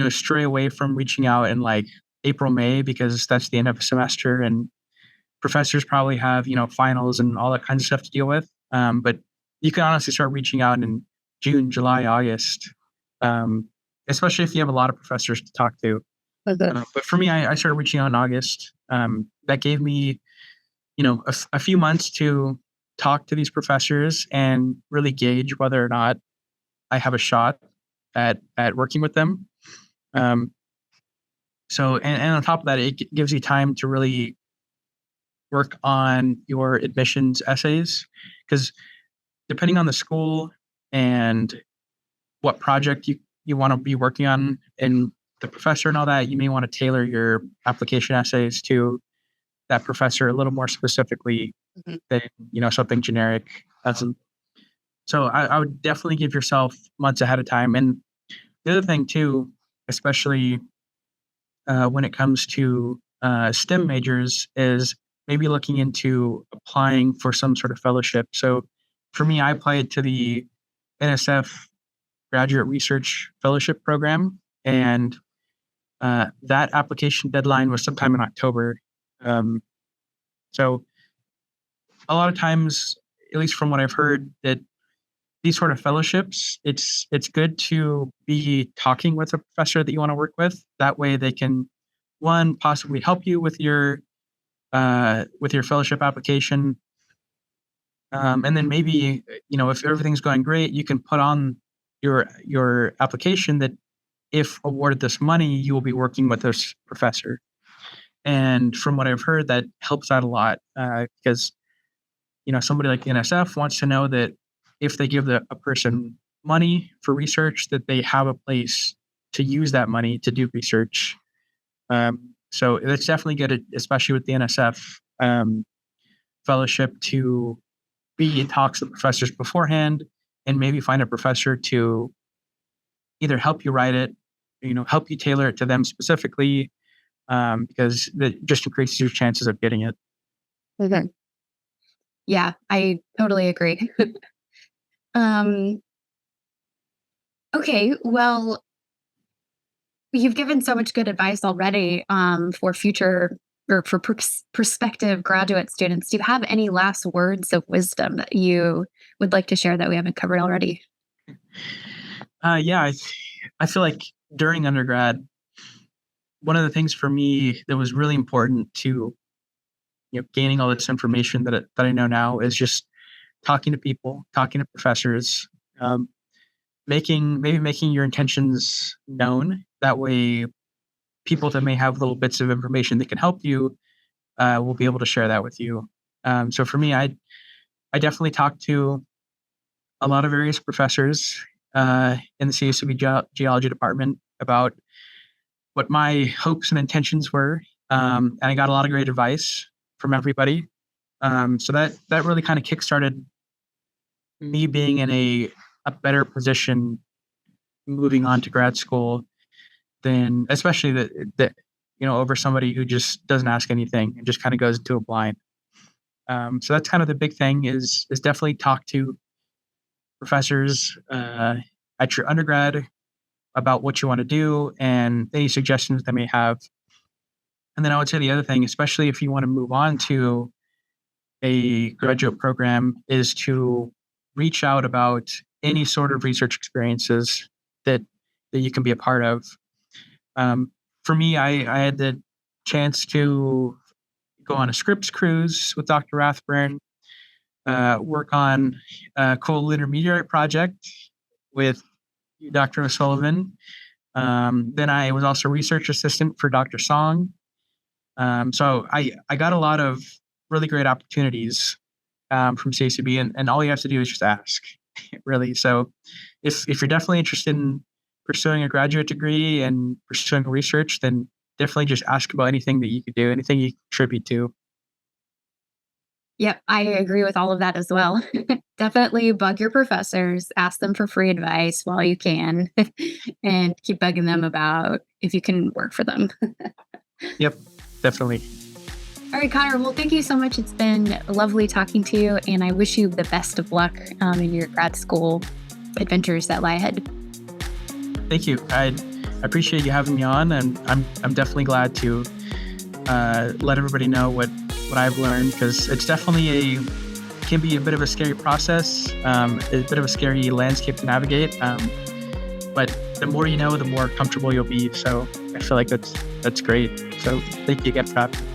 stray away from reaching out in like April, May, because that's the end of a semester and professors probably have, finals and all that kinds of stuff to deal with. But you can honestly start reaching out in June, July, August, especially if you have a lot of professors to talk to. But for me, I started reaching out in August. That gave me, a few months to talk to these professors and really gauge whether or not I have a shot at working with them. So, and on top of that, it gives you time to really work on your admissions essays, because depending on the school and what project you want to be working on and the professor and all that, you may want to tailor your application essays to that professor a little more specifically than, something generic. So I would definitely give yourself months ahead of time. And the other thing too, especially when it comes to STEM majors, is maybe looking into applying for some sort of fellowship. So for me, I applied to the NSF Graduate Research Fellowship Program, and that application deadline was sometime in October. So a lot of times, at least from what I've heard, that these sort of fellowships, it's good to be talking with a professor that you want to work with. That way they can, one, possibly help you with your fellowship application. And then maybe, if everything's going great, you can put on your application that if awarded this money, you will be working with this professor. And from what I've heard, that helps out a lot, because, somebody like the NSF wants to know that if they give a person money for research, that they have a place to use that money to do research. So it's definitely good, especially with the NSF fellowship, to be in talks with professors beforehand and maybe find a professor to either help you write it, help you tailor it to them specifically, because that just increases your chances of getting it. Okay. Yeah, I totally agree. Okay, well, you've given so much good advice already for future or for prospective graduate students. Do you have any last words of wisdom that you would like to share that we haven't covered already? Yeah, I feel like during undergrad, one of the things for me that was really important to gaining all this information that I know now is just talking to people, talking to professors, making your intentions known. That way, people that may have little bits of information that can help you will be able to share that with you. So for me, I definitely talked to a lot of various professors in the CSUB Geology department about what my hopes and intentions were, and I got a lot of great advice from everybody. So that really kind of kickstarted me being in a better position moving on to grad school than, especially that over somebody who just doesn't ask anything and just kind of goes into a blind. So that's kind of the big thing is definitely talk to professors at your undergrad about what you want to do and any suggestions they may have. And then I would say the other thing, especially if you want to move on to a graduate program, is to reach out about any sort of research experiences that you can be a part of. For me, I had the chance to go on a Scripps cruise with Dr. Rathburn, work on a coal lunar meteorite project with Dr. O'Sullivan. Then I was also research assistant for Dr. Song. So I got a lot of really great opportunities from CSUB, and all you have to do is just ask. really. So if you're definitely interested in pursuing a graduate degree and pursuing research, then definitely just ask about anything that you could do, anything you contribute to. Yep, I agree with all of that as well. Definitely bug your professors, ask them for free advice while you can, and keep bugging them about if you can work for them. Yep, definitely. All right, Conner, well, thank you so much. It's been lovely talking to you, and I wish you the best of luck in your grad school adventures that lie ahead. Thank you. I appreciate you having me on, and I'm definitely glad to let everybody know what I've learned, because it's definitely can be a bit of a scary process, a bit of a scary landscape to navigate. But the more you know, the more comfortable you'll be. So I feel like that's great. So thank you again for having me.